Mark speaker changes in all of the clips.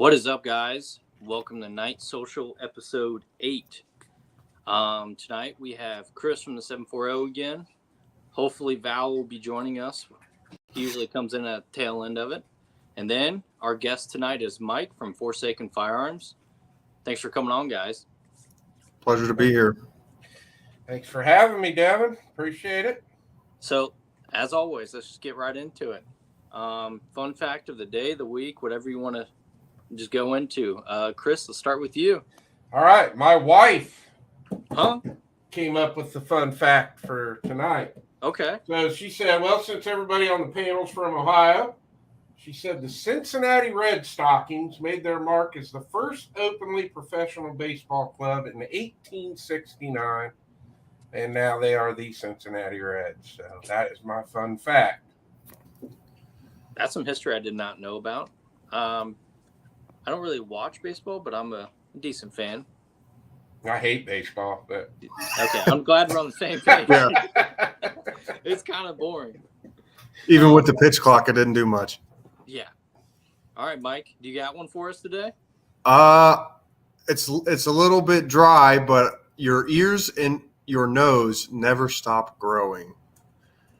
Speaker 1: What is up, guys? Welcome to Night Social episode 8. Tonight we have Chris from the 740 again. Hopefully Val will be joining us. He usually comes in at the tail end of it. And then our guest tonight is Mike from Forsaken Firearms. Thanks for coming on, guys.
Speaker 2: Pleasure to be here.
Speaker 3: Thanks for having me, Devin. Appreciate it.
Speaker 1: So, as always, let's just get right into it. Fun fact of the day, the week, whatever you want to just go into. Chris, let's start with you.
Speaker 3: All right. My wife
Speaker 1: Huh?
Speaker 3: came up with the fun fact for tonight.
Speaker 1: Okay.
Speaker 3: So she said, well, since everybody on the panel's from Ohio, she said the Cincinnati Red Stockings made their mark as the first openly professional baseball club in 1869, and now they are the Cincinnati Reds. So that is my fun fact.
Speaker 1: That's some history I did not know about. I don't really watch baseball, but I'm a decent fan.
Speaker 3: I hate baseball, but
Speaker 1: Okay, I'm glad we're on the same page.
Speaker 2: Yeah.
Speaker 1: It's kind of boring.
Speaker 2: Even with the pitch clock, it didn't do much.
Speaker 1: Yeah. All right, Mike, do you got one for us today?
Speaker 2: It's a little bit dry, but your ears and your nose never stop growing.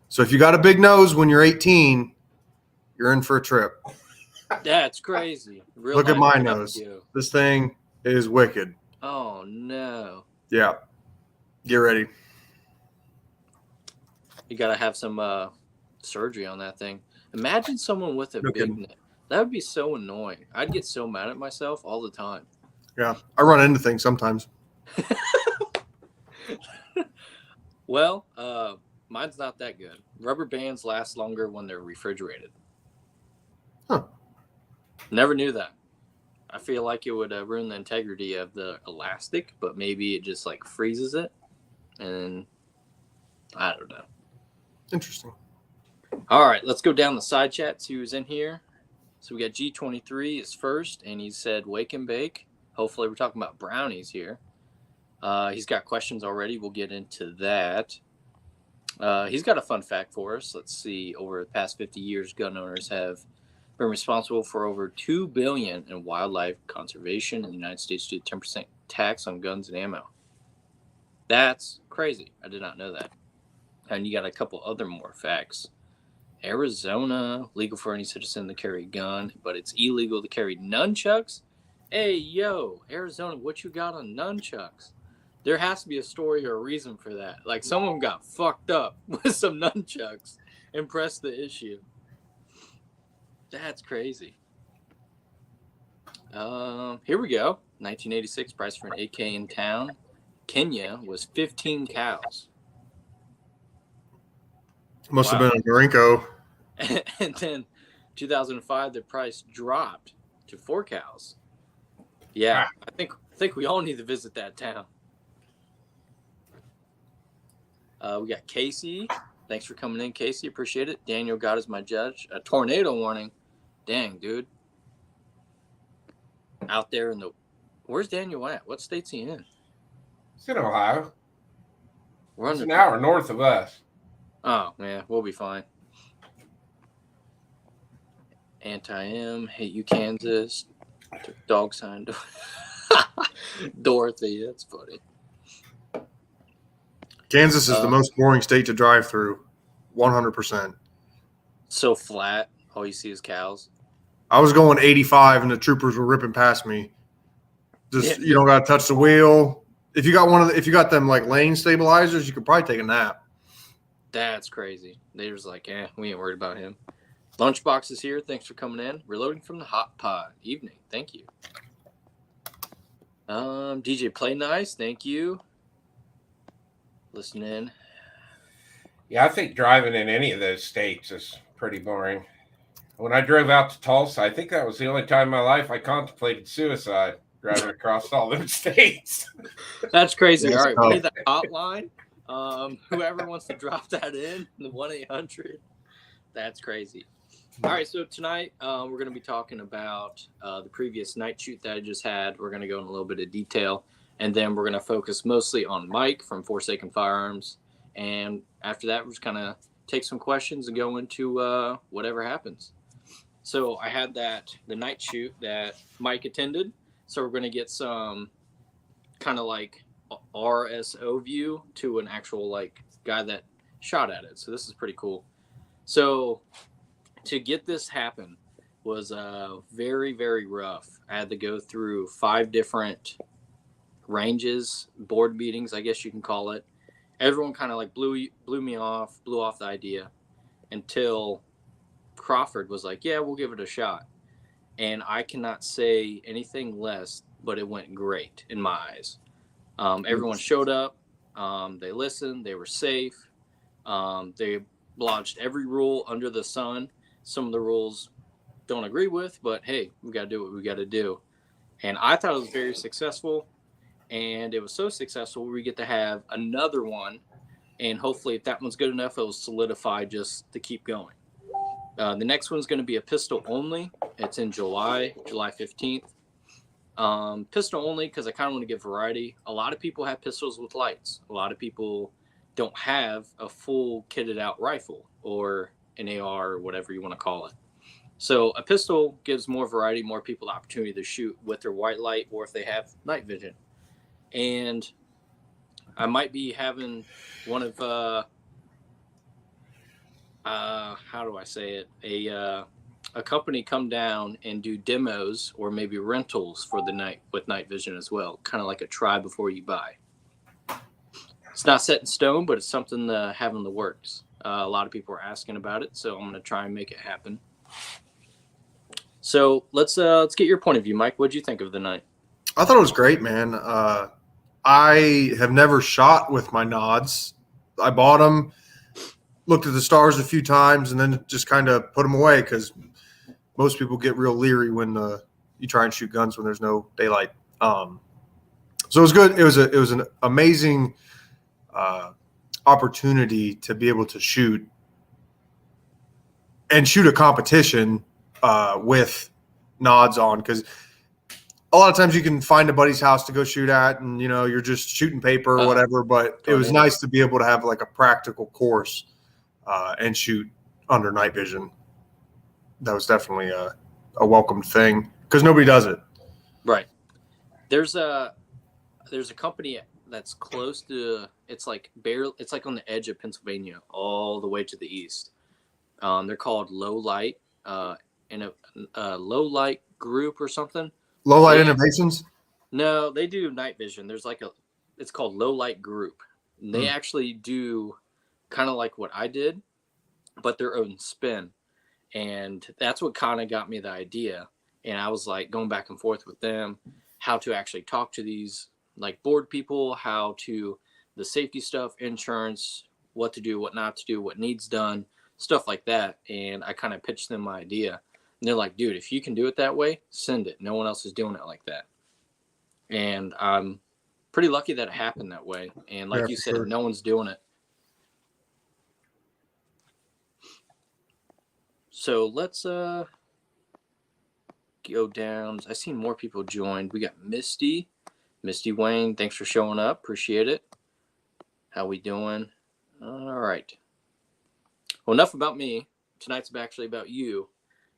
Speaker 2: So if you got a big nose when you're 18, you're in for a trip.
Speaker 1: That's crazy. Real
Speaker 2: Look at
Speaker 1: life
Speaker 2: my
Speaker 1: stuff
Speaker 2: nose.
Speaker 1: you.
Speaker 2: This thing is wicked.
Speaker 1: Oh, no.
Speaker 2: Yeah. Get ready.
Speaker 1: You got to have some surgery on that thing. Imagine someone with a
Speaker 2: No
Speaker 1: big
Speaker 2: kidding.
Speaker 1: neck. That would be so annoying. I'd get so mad at myself all the time.
Speaker 2: Yeah. I run into things sometimes.
Speaker 1: Well, mine's not that good. Rubber bands last longer when they're refrigerated.
Speaker 2: Huh.
Speaker 1: Never knew that. I feel like it would ruin the integrity of the elastic, but maybe it just like freezes it. And I don't know.
Speaker 2: Interesting.
Speaker 1: All right, let's go down the side chat, see who's in here. So we got G23 is first, and he said wake and bake. Hopefully we're talking about brownies here. He's got questions already. We'll get into that. He's got a fun fact for us. Let's see. Over the past 50 years, gun owners have been responsible for over $2 billion in wildlife conservation in the United States due to 10% tax on guns and ammo. That's crazy. I did not know that. And you got a couple other more facts. Arizona, legal for any citizen to carry a gun, but it's illegal to carry nunchucks. Hey, yo, Arizona, what you got on nunchucks? There has to be a story or a reason for that. Like someone got fucked up with some nunchucks and pressed the issue. That's crazy. Here we go. 1986 price for an AK in town. Kenya was 15 cows.
Speaker 2: Must
Speaker 1: Wow.
Speaker 2: have been a Marinko.
Speaker 1: And then 2005 the price dropped to 4 cows. Yeah, I think we all need to visit that town. We got Casey. Thanks for coming in, Casey. Appreciate it. Daniel God is my judge. A tornado warning. Dang, dude. Out there in the... Where's Daniel at? What state's he in?
Speaker 3: it's in Ohio.
Speaker 1: We're
Speaker 3: It's
Speaker 1: under...
Speaker 3: an hour north of us.
Speaker 1: Oh, yeah, we'll be fine. Anti-M. Hate you, Kansas. Dog sign. Dorothy. That's funny.
Speaker 2: Kansas is the most boring state to drive through. 100%.
Speaker 1: So flat. All you see is cows.
Speaker 2: I was going 85 and the troopers were ripping past me. Just
Speaker 1: Yeah.
Speaker 2: You don't got to touch the wheel. If you got them like lane stabilizers, you could probably take a nap.
Speaker 1: That's crazy. They was like, we ain't worried about him. Lunchbox is here. Thanks for coming in. Reloading from the hot pod. Evening. Thank you. DJ Play Nice. Thank you. Listen in.
Speaker 3: Yeah, I think driving in any of those states is pretty boring. When I drove out to Tulsa, I think that was the only time in my life I contemplated suicide, driving across all those states.
Speaker 1: That's crazy.
Speaker 2: Yes,
Speaker 1: All right.
Speaker 2: no.
Speaker 1: We need that hotline. Whoever wants to drop that in, the 1-800. That's crazy. All right. So tonight we're going to be talking about the previous night shoot that I just had. We're going to go in a little bit of detail. And then we're going to focus mostly on Mike from Forsaken Firearms. And after that, we're just going to take some questions and go into whatever happens. So I had the night shoot that Mike attended. So we're going to get some kind of like RSO view to an actual like guy that shot at it. So this is pretty cool. So to get this happen was very, very rough. I had to go through 5 different ranges, board meetings, I guess you can call it. Everyone kind of like blew off the idea until Crawford was like, yeah, we'll give it a shot. And I cannot say anything less, but it went great in my eyes. Everyone showed up. They listened. They were safe. They lodged every rule under the sun. Some of the rules don't agree with, but hey, we got to do what we got to do. And I thought it was very successful. And it was so successful, we get to have another one. And hopefully, if that one's good enough, it'll solidify just to keep going. The next one's going to be a pistol only. It's in July 15th. Pistol only because I kind of want to give variety. A lot of people have pistols with lights. A lot of people don't have a full kitted out rifle or an AR or whatever you want to call it. So a pistol gives more variety, more people the opportunity to shoot with their white light or if they have night vision. And I might be having one of how do I say it? A company come down and do demos or maybe rentals for the night with night vision as well, kind of like a try before you buy. It's not set in stone, but it's something to have in the works. A lot of people are asking about it, so I'm going to try and make it happen. So let's get your point of view, Mike. What'd you think of the night?
Speaker 2: I thought it was great, man. I have never shot with my nods. I bought them, looked at the stars a few times, and then just kind of put them away because most people get real leery when you try and shoot guns when there's no daylight. So it was good. It was an amazing opportunity to be able to shoot a competition with nods on, because a lot of times you can find a buddy's house to go shoot at and, you're just shooting paper or whatever, but it was nice to be able to have like a practical course and shoot under night vision. That was definitely a welcomed thing because nobody does it.
Speaker 1: Right. There's a company that's close to, it's like on the edge of Pennsylvania all the way to the east. They're called Low Light in a Low Light Group or something.
Speaker 2: Low Light Innovations?
Speaker 1: No, they do night vision. There's it's called Low Light Group. And they actually do kind of like what I did, but their own spin. And that's what kind of got me the idea. And I was like going back and forth with them, how to actually talk to these like board people, the safety stuff, insurance, what to do, what not to do, what needs done, stuff like that. And I kind of pitched them my idea. And they're like, dude, if you can do it that way, send it. No one else is doing it like that. And I'm pretty lucky that it happened that way. And like you said, no one's doing it. So let's go down. I seen more people joined. We got Misty Wayne. Thanks for showing up. Appreciate it. How we doing? All right. Well, enough about me. Tonight's actually about you.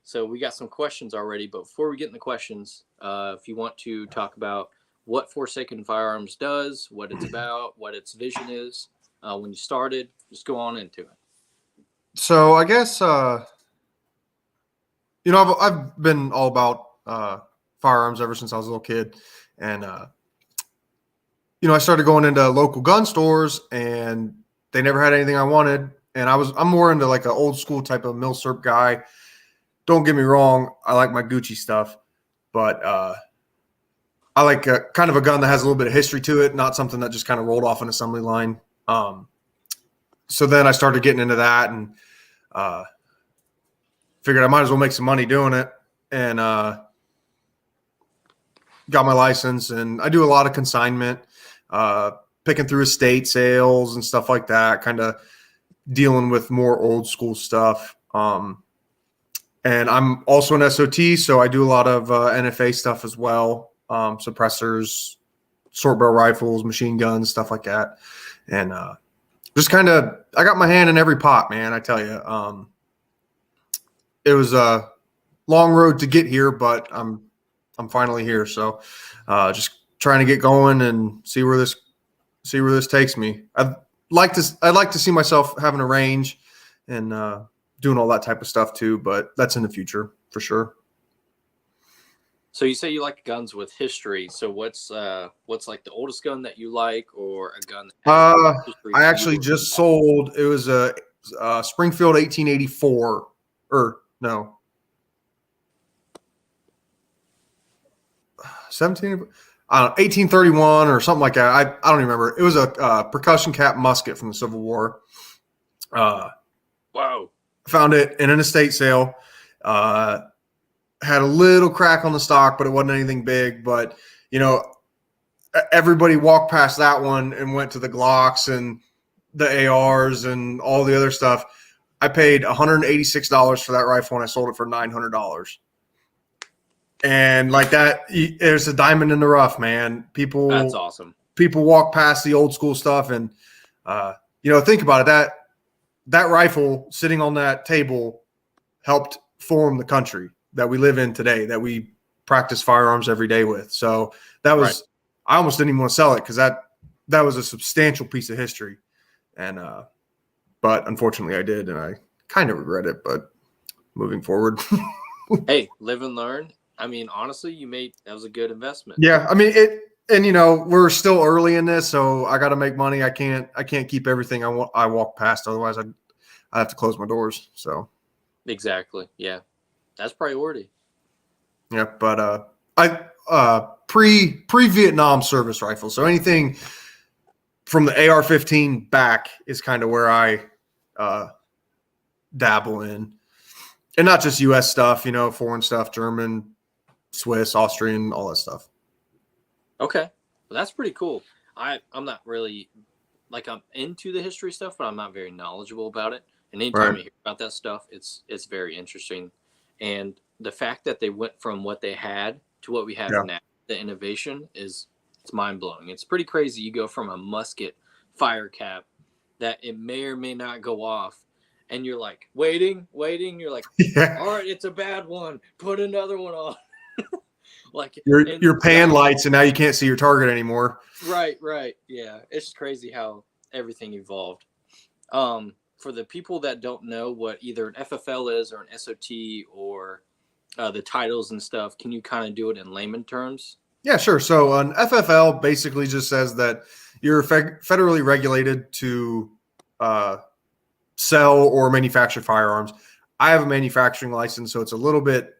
Speaker 1: So we got some questions already, but before we get in the questions, if you want to talk about what Forsaken Firearms does, what it's about, what its vision is, when you started, just go on into it.
Speaker 2: So I guess, I've been all about firearms ever since I was a little kid. And, I started going into local gun stores and they never had anything I wanted. And I'm more into like an old school type of milsurp guy. Don't get me wrong. I like my Gucci stuff, but I like kind of a gun that has a little bit of history to it, not something that just kind of rolled off an assembly line. So then I started getting into that and figured I might as well make some money doing it, and got my license. And I do a lot of consignment, picking through estate sales and stuff like that, kind of dealing with more old school stuff. And I'm also an SOT, so I do a lot of NFA stuff as well, suppressors, short barrel rifles, machine guns, stuff like that. And just kind of, I got my hand in every pot, man, I tell you. It was long road to get here, but I'm finally here. So just trying to get going and see where this takes me. I'd like to see myself having a range and doing all that type of stuff too, but that's in the future for sure.
Speaker 1: So you say you like guns with history. So what's like the oldest gun that you like, or a gun that has history?
Speaker 2: I actually just sold. It was a Springfield 1884, or no, 1831 or something like that. I don't even remember. It was a percussion cap musket from the Civil War.
Speaker 1: Wow.
Speaker 2: Found it in an estate sale. Had a little crack on the stock, but it wasn't anything big. But, everybody walked past that one and went to the Glocks and the ARs and all the other stuff. I paid $186 for that rifle and I sold it for $900. And like that, there's a diamond in the rough, man.
Speaker 1: That's awesome.
Speaker 2: People walk past the old school stuff and, think about it. That rifle sitting on that table helped form the country that we live in today, that we practice firearms every day with. So that was, right. I almost didn't even want to sell it because that was a substantial piece of history. And, but unfortunately I did, and I kind of regret it, but moving forward.
Speaker 1: Hey, live and learn. I mean, honestly, that was a good investment.
Speaker 2: Yeah. I mean, we're still early in this, so I got to make money. I can't keep everything I walk past. Otherwise I have to close my doors. So. Exactly.
Speaker 1: Yeah. That's priority.
Speaker 2: Yeah. But, pre-Vietnam service rifle. So anything from the AR-15 back is kind of where I, dabble in, and not just US stuff, foreign stuff, German, Swiss, Austrian, all that stuff.
Speaker 1: Okay. Well, that's pretty cool. I'm not really I'm into the history stuff, but I'm not very knowledgeable about it. And anytime I hear about that stuff, it's very interesting. And the fact that they went from what they had to what we have now, the innovation it's mind blowing. It's pretty crazy. You go from a musket fire cap that it may or may not go off, and you're like waiting. You're like, all right, it's a bad one. Put another one on.
Speaker 2: Your pan lights, and now you can't see your target anymore.
Speaker 1: Right. Yeah, it's crazy how everything evolved. For the people that don't know what either an FFL is or an SOT or the titles and stuff, can you kind of do it in layman terms?
Speaker 2: Yeah, sure. So an FFL basically just says that you're federally regulated to sell or manufacture firearms. I have a manufacturing license, so it's a little bit,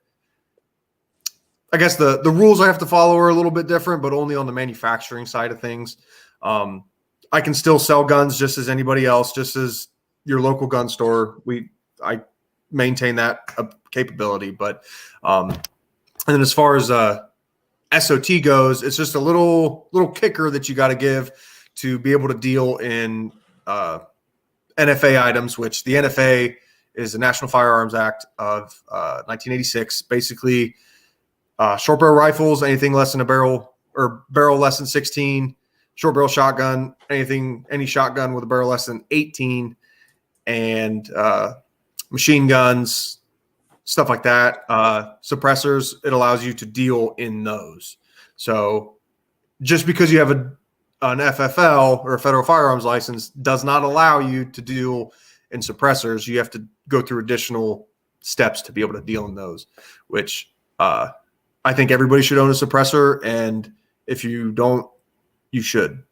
Speaker 2: I guess the rules I have to follow are a little bit different, but only on the manufacturing side of things. I can still sell guns just as anybody else, just as your local gun store. I maintain that capability, but and then as far as SOT goes, it's just a little kicker that you got to give to be able to deal in NFA items, which the NFA is the National Firearms Act of 1986. Basically, short barrel rifles, anything less than a barrel or barrel less than 16, short barrel shotgun, any shotgun with a barrel less than 18, and machine guns, stuff like that. Suppressors, it allows you to deal in those. So just because you have an FFL or a federal firearms license does not allow you to deal in suppressors. You have to go through additional steps to be able to deal in those, which I think everybody should own a suppressor. And if you don't, you should.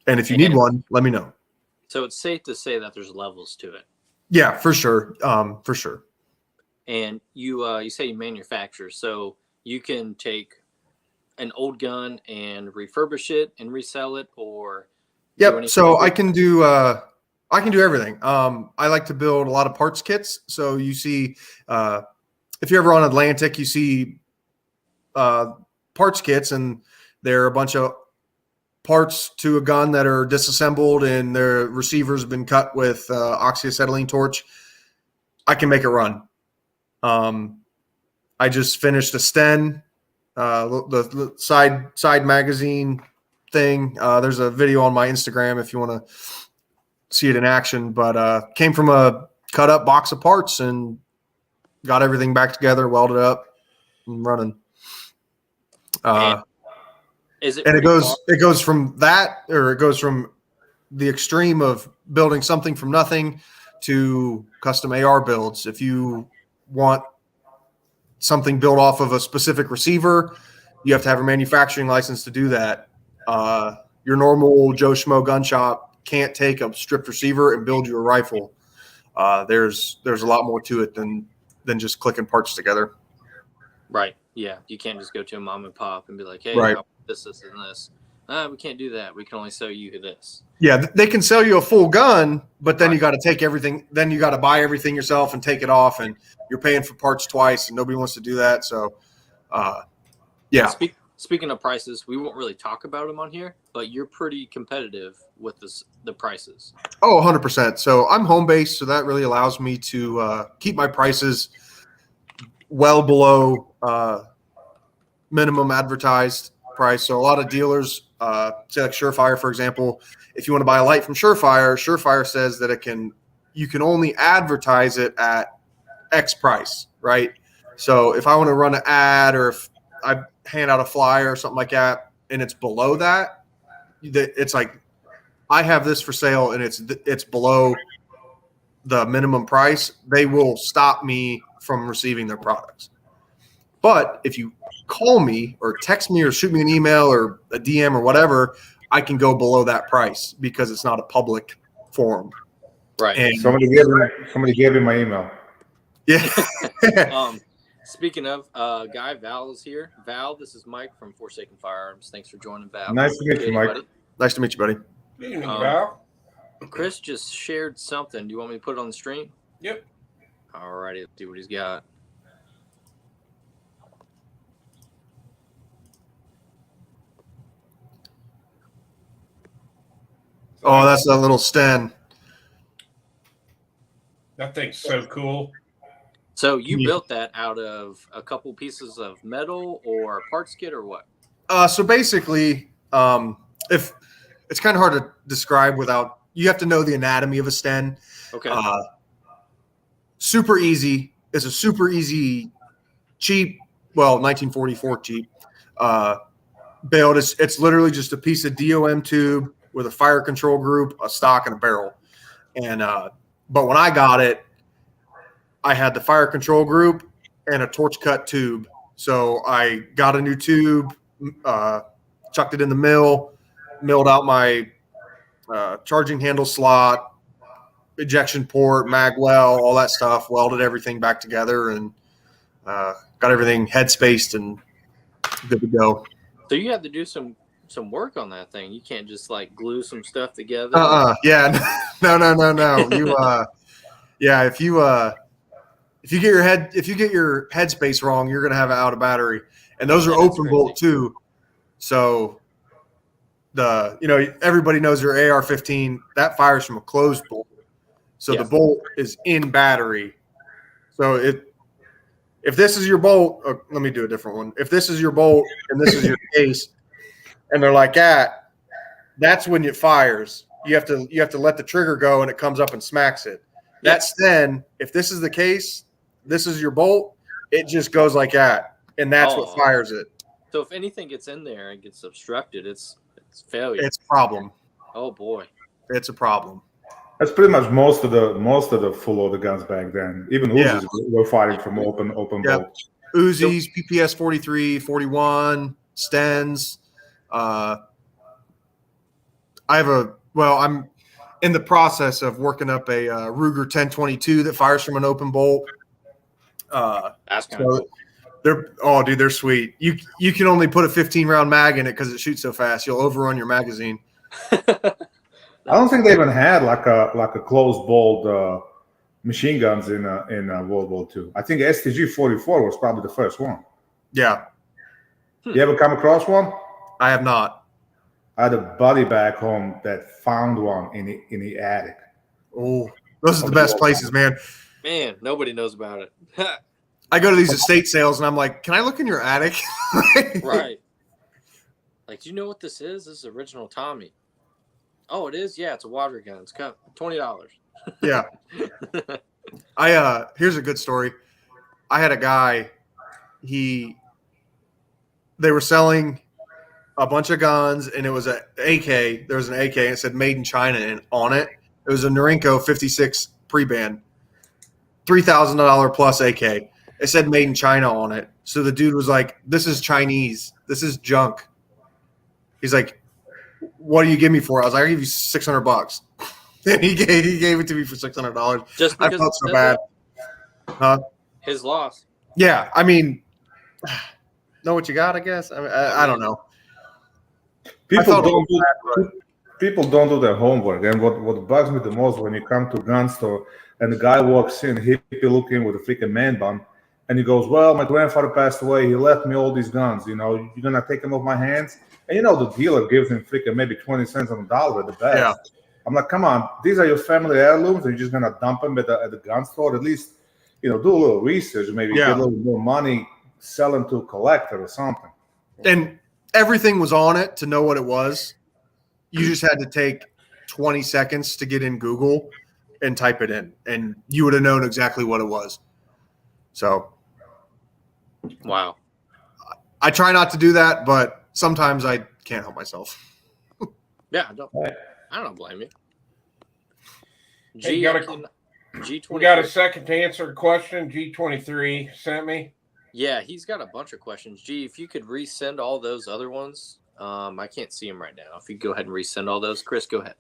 Speaker 2: And if you need one, let me know.
Speaker 1: So it's safe to say that there's levels to it.
Speaker 2: Yeah, for sure. For sure.
Speaker 1: And you say you manufacture, so you can take an old gun and refurbish it and resell it, or
Speaker 2: so I can do everything. I like to build a lot of parts kits. So you see, if you're ever on Atlantic, you see parts kits, and they're a bunch of parts to a gun that are disassembled and their receivers have been cut with oxyacetylene torch. I can make it run. I just finished a Sten, the side magazine thing. There's a video on my Instagram if you want to see it in action, but came from a cut up box of parts and got everything back together, welded up, and running.
Speaker 1: Is it?
Speaker 2: And
Speaker 1: it
Speaker 2: goes from that, or it goes from the extreme of building something from nothing to custom AR builds. If you want something built off of a specific receiver, you have to have a manufacturing license to do that. Your normal Joe Schmo gun shop can't take a stripped receiver and build you a rifle. There's a lot more to it than just clicking parts together.
Speaker 1: Right. Yeah. You can't just go to a mom and pop and be like, hey,
Speaker 2: Right.
Speaker 1: this, and this. We can't do that. We can only sell you this.
Speaker 2: Yeah, they can sell you a full gun, but then
Speaker 1: Right.
Speaker 2: you got to take everything. Then you got to buy everything yourself and take it off, and you're paying for parts twice, and nobody wants to do that. So, yeah.
Speaker 1: Speaking of prices, we won't really talk about them on here, but you're pretty competitive with the prices.
Speaker 2: Oh, 100%. So I'm home based, so that really allows me to keep my prices well below minimum advertised price. So a lot of dealers, say like Surefire, for example, if you want to buy a light from Surefire says that you can only advertise it at X price, right? So if I want to run an ad, or if I hand out a flyer or something like that, and it's below that, it's like, I have this for sale and it's below the minimum price, they will stop me from receiving their products. But if you call me or text me or shoot me an email or a DM or whatever, I can go below that price because it's not a public forum.
Speaker 1: Right.
Speaker 2: And
Speaker 4: Somebody gave me my email.
Speaker 2: Yeah.
Speaker 1: Speaking of, Guy, Val is here. Val, this is Mike from Forsaken Firearms. Thanks for joining, Val.
Speaker 4: Nice to meet you, Mike.
Speaker 1: Buddy.
Speaker 2: Nice to meet you, buddy.
Speaker 3: Good evening, Val.
Speaker 1: Chris just shared something. Do you want me to put it on the stream?
Speaker 3: Yep.
Speaker 1: All righty. Let's see what he's got.
Speaker 2: Oh, that's a little Sten.
Speaker 3: That thing's so cool.
Speaker 1: So you built that out of a couple pieces of metal or parts kit or what?
Speaker 2: So basically, if it's kind of hard to describe without, you have to know the anatomy of a Sten.
Speaker 1: Okay.
Speaker 2: Super easy. It's a super easy, cheap, 1944 cheap build. It's literally just a piece of DOM tube with a fire control group, a stock, and a barrel. And but when I got it, I had the fire control group and a torch cut tube. So I got a new tube, chucked it in the mill, milled out my charging handle slot, ejection port, mag well, all that stuff, welded everything back together, and got everything head spaced and good to go.
Speaker 1: So you have to do some work on that thing. You can't just like glue some stuff together.
Speaker 2: Yeah. No. You yeah, if you get your headspace wrong, you're gonna have an out of battery. And those are open bolt too. So everybody knows your AR-15, that fires from a closed bolt. So the bolt is in battery. So if this is your bolt, let me do a different one. If this is your bolt and this is your case, and they're like that, that's when it fires. You have to let the trigger go and it comes up and smacks it. That's then, if this is the case, this is your bolt, it just goes like that. And that's what fires it.
Speaker 1: So if anything gets in there and gets obstructed, it's failure.
Speaker 2: It's a problem.
Speaker 1: Oh boy.
Speaker 2: It's a problem.
Speaker 4: That's pretty much most of the full loader guns back then. Even Uzis were firing from open bolt.
Speaker 2: Uzis, PPS 43, 41, Stens. I'm in the process of working up a Ruger 1022 that fires from an open bolt.
Speaker 1: That's kind of
Speaker 2: cool. They're sweet. You can only put a 15 round mag in it because it shoots so fast. You'll overrun your magazine.
Speaker 4: I don't think they even had like a closed bolt machine guns in World War II. I think STG 44 was probably the first one.
Speaker 2: Yeah.
Speaker 4: You ever come across one?
Speaker 2: I have not.
Speaker 4: I had a buddy back home that found one in the attic.
Speaker 2: Oh, those are the best places, man.
Speaker 1: Man, nobody knows about it.
Speaker 2: I go to these estate sales and I'm like, can I look in your attic?
Speaker 1: Right. Like, do you know what this is? This is original Tommy. Oh, it is? Yeah, it's a water gun. It's $20.
Speaker 2: Yeah. Here's a good story. I had a guy. They were selling a bunch of guns, and it was an AK. There was an AK, and it said "Made in China" and on it. It was a Norinco 56 pre-band, $3,000 plus AK. It said "Made in China" on it. So the dude was like, "This is Chinese. This is junk." He's like, "What do you give me for it?" I was like, "I give you $600." And he gave it to me for $600.
Speaker 1: Just
Speaker 2: I
Speaker 1: because
Speaker 2: felt so bad. Huh?
Speaker 1: His loss.
Speaker 2: Yeah, I mean, know what you got, I guess. I mean, I don't know.
Speaker 4: People don't do their homework, and what bugs me the most when you come to a gun store and the guy walks in, hippie looking with a freaking man bun, and he goes, "Well, my grandfather passed away. He left me all these guns. You know, you're gonna take them off my hands." And you know, the dealer gives him freaking maybe 20 cents on the dollar at the best.
Speaker 2: Yeah.
Speaker 4: I'm like, come on, these are your family heirlooms, and you're just gonna dump them at the gun store? At least, you know, do a little research, maybe get a little more money, sell them to a collector or something.
Speaker 2: And everything was on it to know what it was. You just had to take 20 seconds to get in Google and type it in, and you would have known exactly what it was. So,
Speaker 1: Wow.
Speaker 2: I try not to do that, but sometimes I can't help myself.
Speaker 1: Yeah, I don't blame you.
Speaker 3: Hey,
Speaker 1: G23.
Speaker 3: We got a second to answer a question. G23 sent me.
Speaker 1: Yeah, he's got a bunch of questions. G, if you could resend all those other ones, I can't see them right now. If you go ahead and resend all those, Chris, go ahead.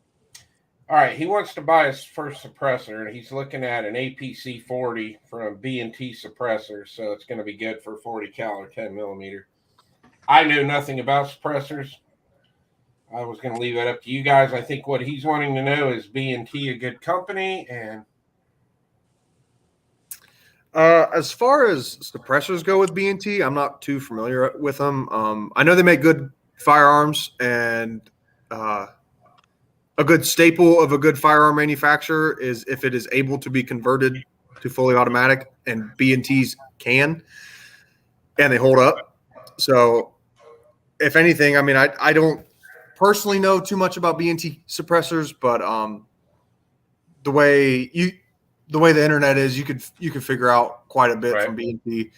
Speaker 3: All right, he wants to buy his first suppressor, and he's looking at an APC 40 from B&T suppressor, so it's going to be good for 40 cal or 10 millimeter. I knew nothing about suppressors. I was going to leave that up to you guys. I think what he's wanting to know is B&T a good company, and
Speaker 2: as far as suppressors go with B&T, I'm not too familiar with them. I know they make good firearms, and a good staple of a good firearm manufacturer is if it is able to be converted to fully automatic, and B&T's can, and they hold up. So, if anything, I mean, I don't personally know too much about B&T suppressors, but the way the internet is, you could figure out quite a bit from B&T.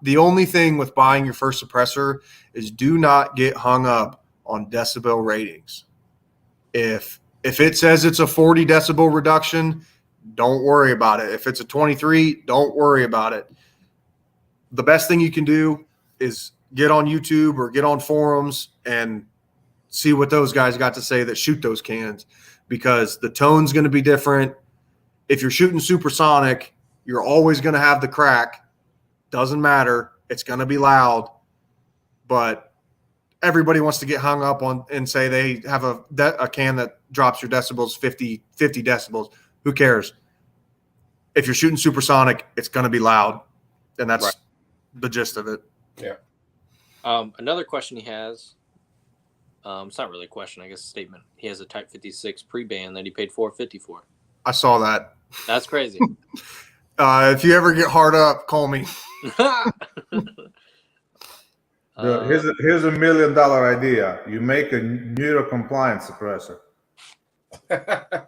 Speaker 2: The only thing with buying your first suppressor is do not get hung up on decibel ratings. If it says it's a 40 decibel reduction, don't worry about it. If it's a 23, don't worry about it. The best thing you can do is get on YouTube or get on forums and see what those guys got to say that shoot those cans, because the tone's going to be different. If you're shooting supersonic, you're always going to have the crack. Doesn't matter. It's going to be loud. But everybody wants to get hung up on and say they have a can that drops your decibels 50 decibels. Who cares? If you're shooting supersonic, it's going to be loud. And that's the gist of it.
Speaker 3: Yeah.
Speaker 1: Another question he has, it's not really a question, I guess a statement. He has a Type 56 pre-band that he paid $450 for.
Speaker 2: I saw that.
Speaker 1: That's crazy.
Speaker 2: If you ever get hard up, call me.
Speaker 4: Here's $1 million idea. You make a Neuro compliant suppressor.
Speaker 1: That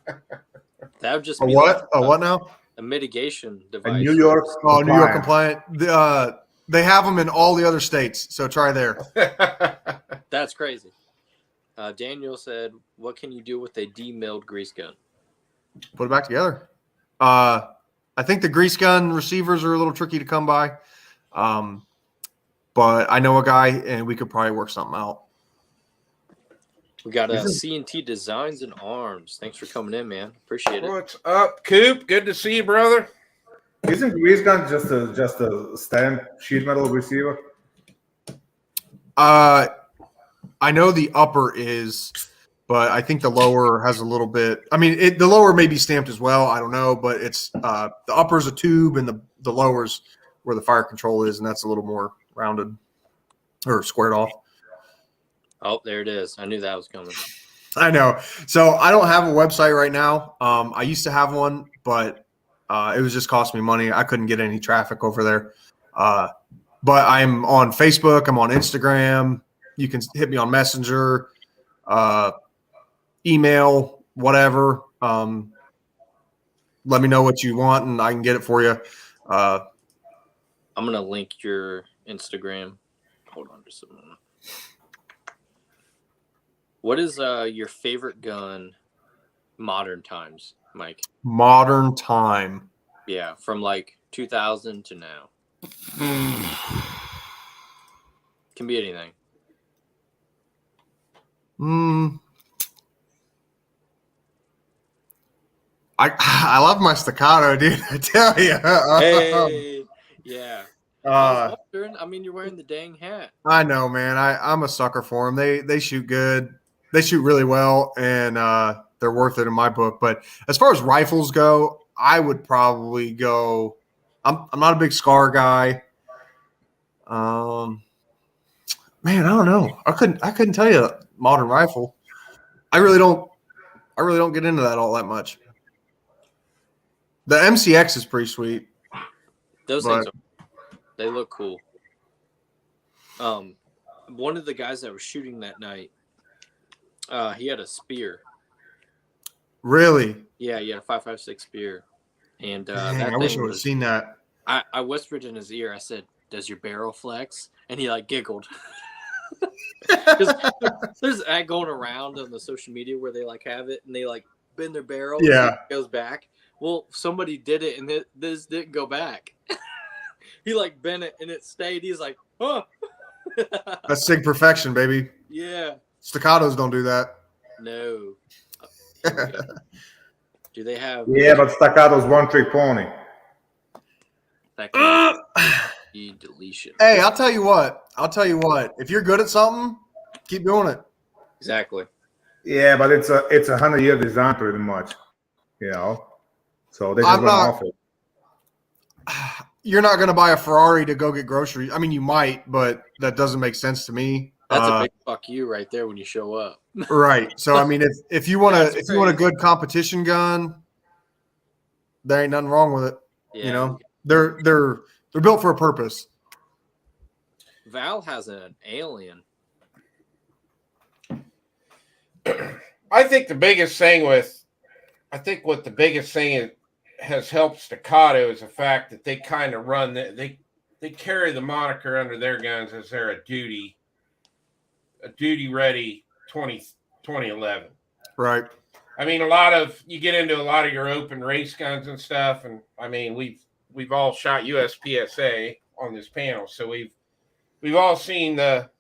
Speaker 1: would just
Speaker 2: A
Speaker 1: be
Speaker 2: what?
Speaker 1: like
Speaker 2: A what now?
Speaker 1: a mitigation device.
Speaker 4: A New York
Speaker 2: New York compliant. They have them in all the other states, so try there.
Speaker 1: That's crazy. Daniel said, "What can you do with a demilled grease gun?"
Speaker 2: Put it back together. I think the grease gun receivers are a little tricky to come by, but I know a guy, and we could probably work something out.
Speaker 1: We got C&T Designs and Arms. Thanks for coming in, man. Appreciate it.
Speaker 3: What's up, Coop? Good to see you, brother.
Speaker 4: Isn't grease gun just a stamp sheet metal receiver?
Speaker 2: I know the upper is, but I think the lower has a little bit. I mean, the lower may be stamped as well. I don't know, but it's the upper's a tube, and the lower's where the fire control is, and that's a little more rounded or squared off.
Speaker 1: Oh, there it is. I knew that was coming.
Speaker 2: I know. So I don't have a website right now. I used to have one, but it was just costing me money. I couldn't get any traffic over there. But I'm on Facebook. I'm on Instagram. You can hit me on Messenger, email, whatever. Let me know what you want, and I can get it for you.
Speaker 1: I'm gonna link your Instagram. Hold on just a moment. What is your favorite gun modern times, Mike?
Speaker 2: Modern time.
Speaker 1: Yeah, from like 2000 to now. Can be anything.
Speaker 2: I love my staccato, dude. I tell you.
Speaker 1: Hey, yeah. I was
Speaker 2: Uh,
Speaker 1: wondering. I mean, you're wearing the dang hat.
Speaker 2: I know, man. I'm a sucker for them. They shoot good. They shoot really well, and they're worth it in my book. But as far as rifles go, I would probably go. I'm not a big Scar guy. Man, I don't know. I couldn't tell you a modern rifle. I really don't get into that all that much. The MCX is pretty sweet.
Speaker 1: Those things they look cool. One of the guys that was shooting that night, he had a spear.
Speaker 2: Really?
Speaker 1: Yeah, he had a 5.56 spear, and
Speaker 2: Dang, I wish I would have seen that.
Speaker 1: I whispered in his ear. I said, "Does your barrel flex?" And he like giggled. Because there's that going around on the social media where they like have it and they like bend their barrel.
Speaker 2: Yeah,
Speaker 1: and it goes back. Well, somebody did it and this didn't go back. He like bent it and it stayed. He's like, "Oh."
Speaker 2: that's SIG perfection, baby.
Speaker 1: Yeah.
Speaker 2: Staccatos don't do that.
Speaker 1: No. Do they have?
Speaker 4: Yeah, but Staccato's one-trick pony.
Speaker 1: That can be deletion.
Speaker 2: Hey, I'll tell you what. If you're good at something, keep doing it.
Speaker 1: Exactly.
Speaker 4: Yeah, but it's a 100-year design pretty much, you know. So they just went off it.
Speaker 2: You're not going to buy a Ferrari to go get groceries. I mean, you might, but that doesn't make sense to me.
Speaker 1: That's a big fuck you right there when you show up.
Speaker 2: Right. So I mean, if you want a good competition gun, there ain't nothing wrong with it.
Speaker 1: Yeah.
Speaker 2: You know, they're built for a purpose.
Speaker 1: Val has an alien.
Speaker 3: I think the biggest thing has helped Staccato is the fact that they kind of run they carry the moniker under their guns as they're a duty ready 2011.
Speaker 2: Right.
Speaker 3: I mean, you get into a lot of your open race guns and stuff, and I mean we've all shot USPSA on this panel, so we've all seen it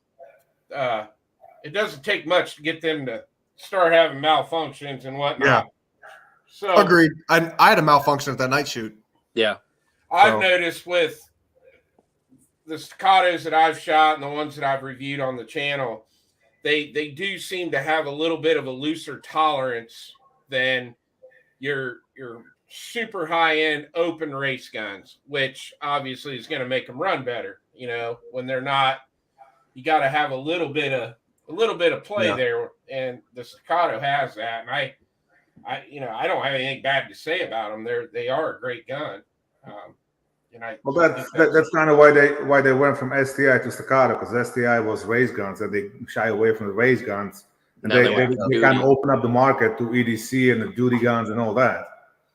Speaker 3: doesn't take much to get them to start having malfunctions and whatnot.
Speaker 2: Yeah.
Speaker 3: So
Speaker 2: Agreed. I had a malfunction at that night shoot.
Speaker 1: Yeah.
Speaker 3: I've noticed with the Staccatos that I've shot and the ones that I've reviewed on the channel, they do seem to have a little bit of a looser tolerance than your super high-end open race guns, which obviously is going to make them run better. You know, when they're not, you got to have a little bit of play there, and the Staccato has that. And I don't have anything bad to say about them. They are a great gun.
Speaker 4: That's kind of why they went from STI to Staccato, because STI was race guns and they shy away from the race guns, and they kind of open up the market to EDC and the duty guns and all that.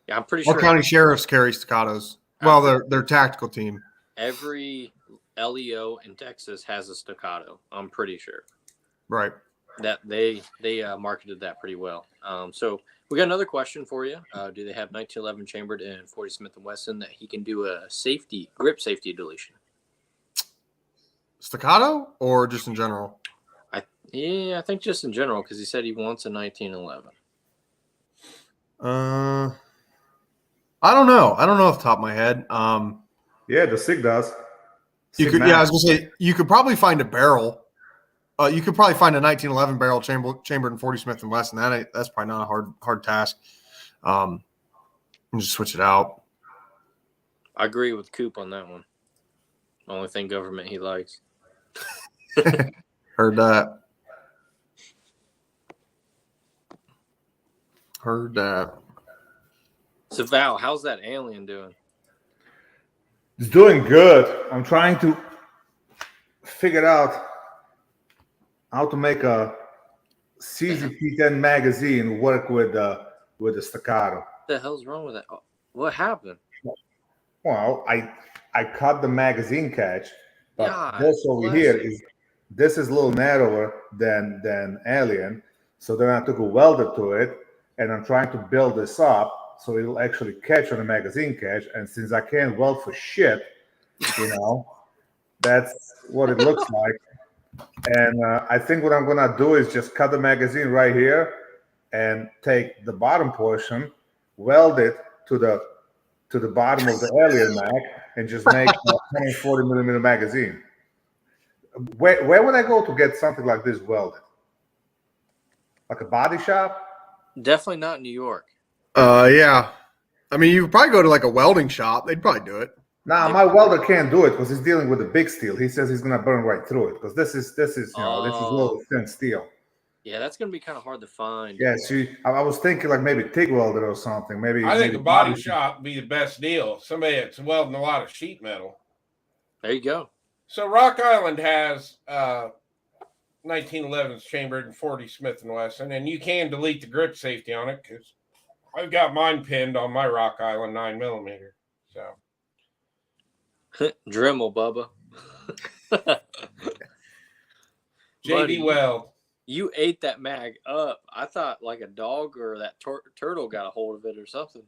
Speaker 1: Yeah, I'm pretty sure.
Speaker 2: Our county sheriffs carry Staccatos. Well, their tactical team.
Speaker 1: Every LEO in Texas has a Staccato. I'm pretty sure.
Speaker 2: Right.
Speaker 1: That they marketed that pretty well. So we got another question for you. Do they have 1911 chambered and 40 Smith & Wesson that he can do a grip safety deletion?
Speaker 2: Staccato or just in general?
Speaker 1: I think just in general, because he said he wants a 1911.
Speaker 2: I don't know. I don't know off the top of my head.
Speaker 4: Yeah, the SIG does.
Speaker 2: I was gonna say you could probably find a barrel. You could probably find a 1911 barrel chambered in 40 Smith & Wesson. That's probably not a hard task. And just switch it out.
Speaker 1: I agree with Coop on that one. Only thing government he likes.
Speaker 2: Heard that.
Speaker 1: So Val, how's that alien doing?
Speaker 4: It's doing good. I'm trying to figure out how to make a CZP-10 magazine work with the Staccato.
Speaker 1: What the hell's wrong with that? What happened?
Speaker 4: Well, I I cut the magazine catch, but
Speaker 1: God
Speaker 4: this over
Speaker 1: bless
Speaker 4: here
Speaker 1: you.
Speaker 4: is a little narrower than Alien. So then I took a welder to it, and I'm trying to build this up so it'll actually catch on a magazine catch. And since I can't weld for shit, that's what it looks like. And I think what I'm gonna do is just cut the magazine right here and take the bottom portion, weld it to the bottom of the Alien mag, and just make a 140 millimeter magazine. Where would I go to get something like this welded? Like a body shop?
Speaker 1: Definitely not New York.
Speaker 2: Yeah. I mean, you could probably go to like a welding shop. They'd probably do it.
Speaker 4: Nah, my welder can't do it because he's dealing with the big steel. He says he's gonna burn right through it because this is this is little thin steel.
Speaker 1: Yeah, that's gonna be kind of hard to find.
Speaker 4: Yeah, see, I was thinking like maybe TIG welder or something. Maybe
Speaker 3: I think
Speaker 4: maybe
Speaker 3: a body shop would be the best deal. Somebody that's welding a lot of sheet metal.
Speaker 1: There you go.
Speaker 3: So Rock Island has 1911's chambered and 40 Smith & Wesson, and you can delete the grip safety on it because I've got mine pinned on my Rock Island 9mm. So
Speaker 1: Dremel, Bubba.
Speaker 3: JD Weld.
Speaker 1: You ate that mag up. I thought like a dog or that turtle got a hold of it or something.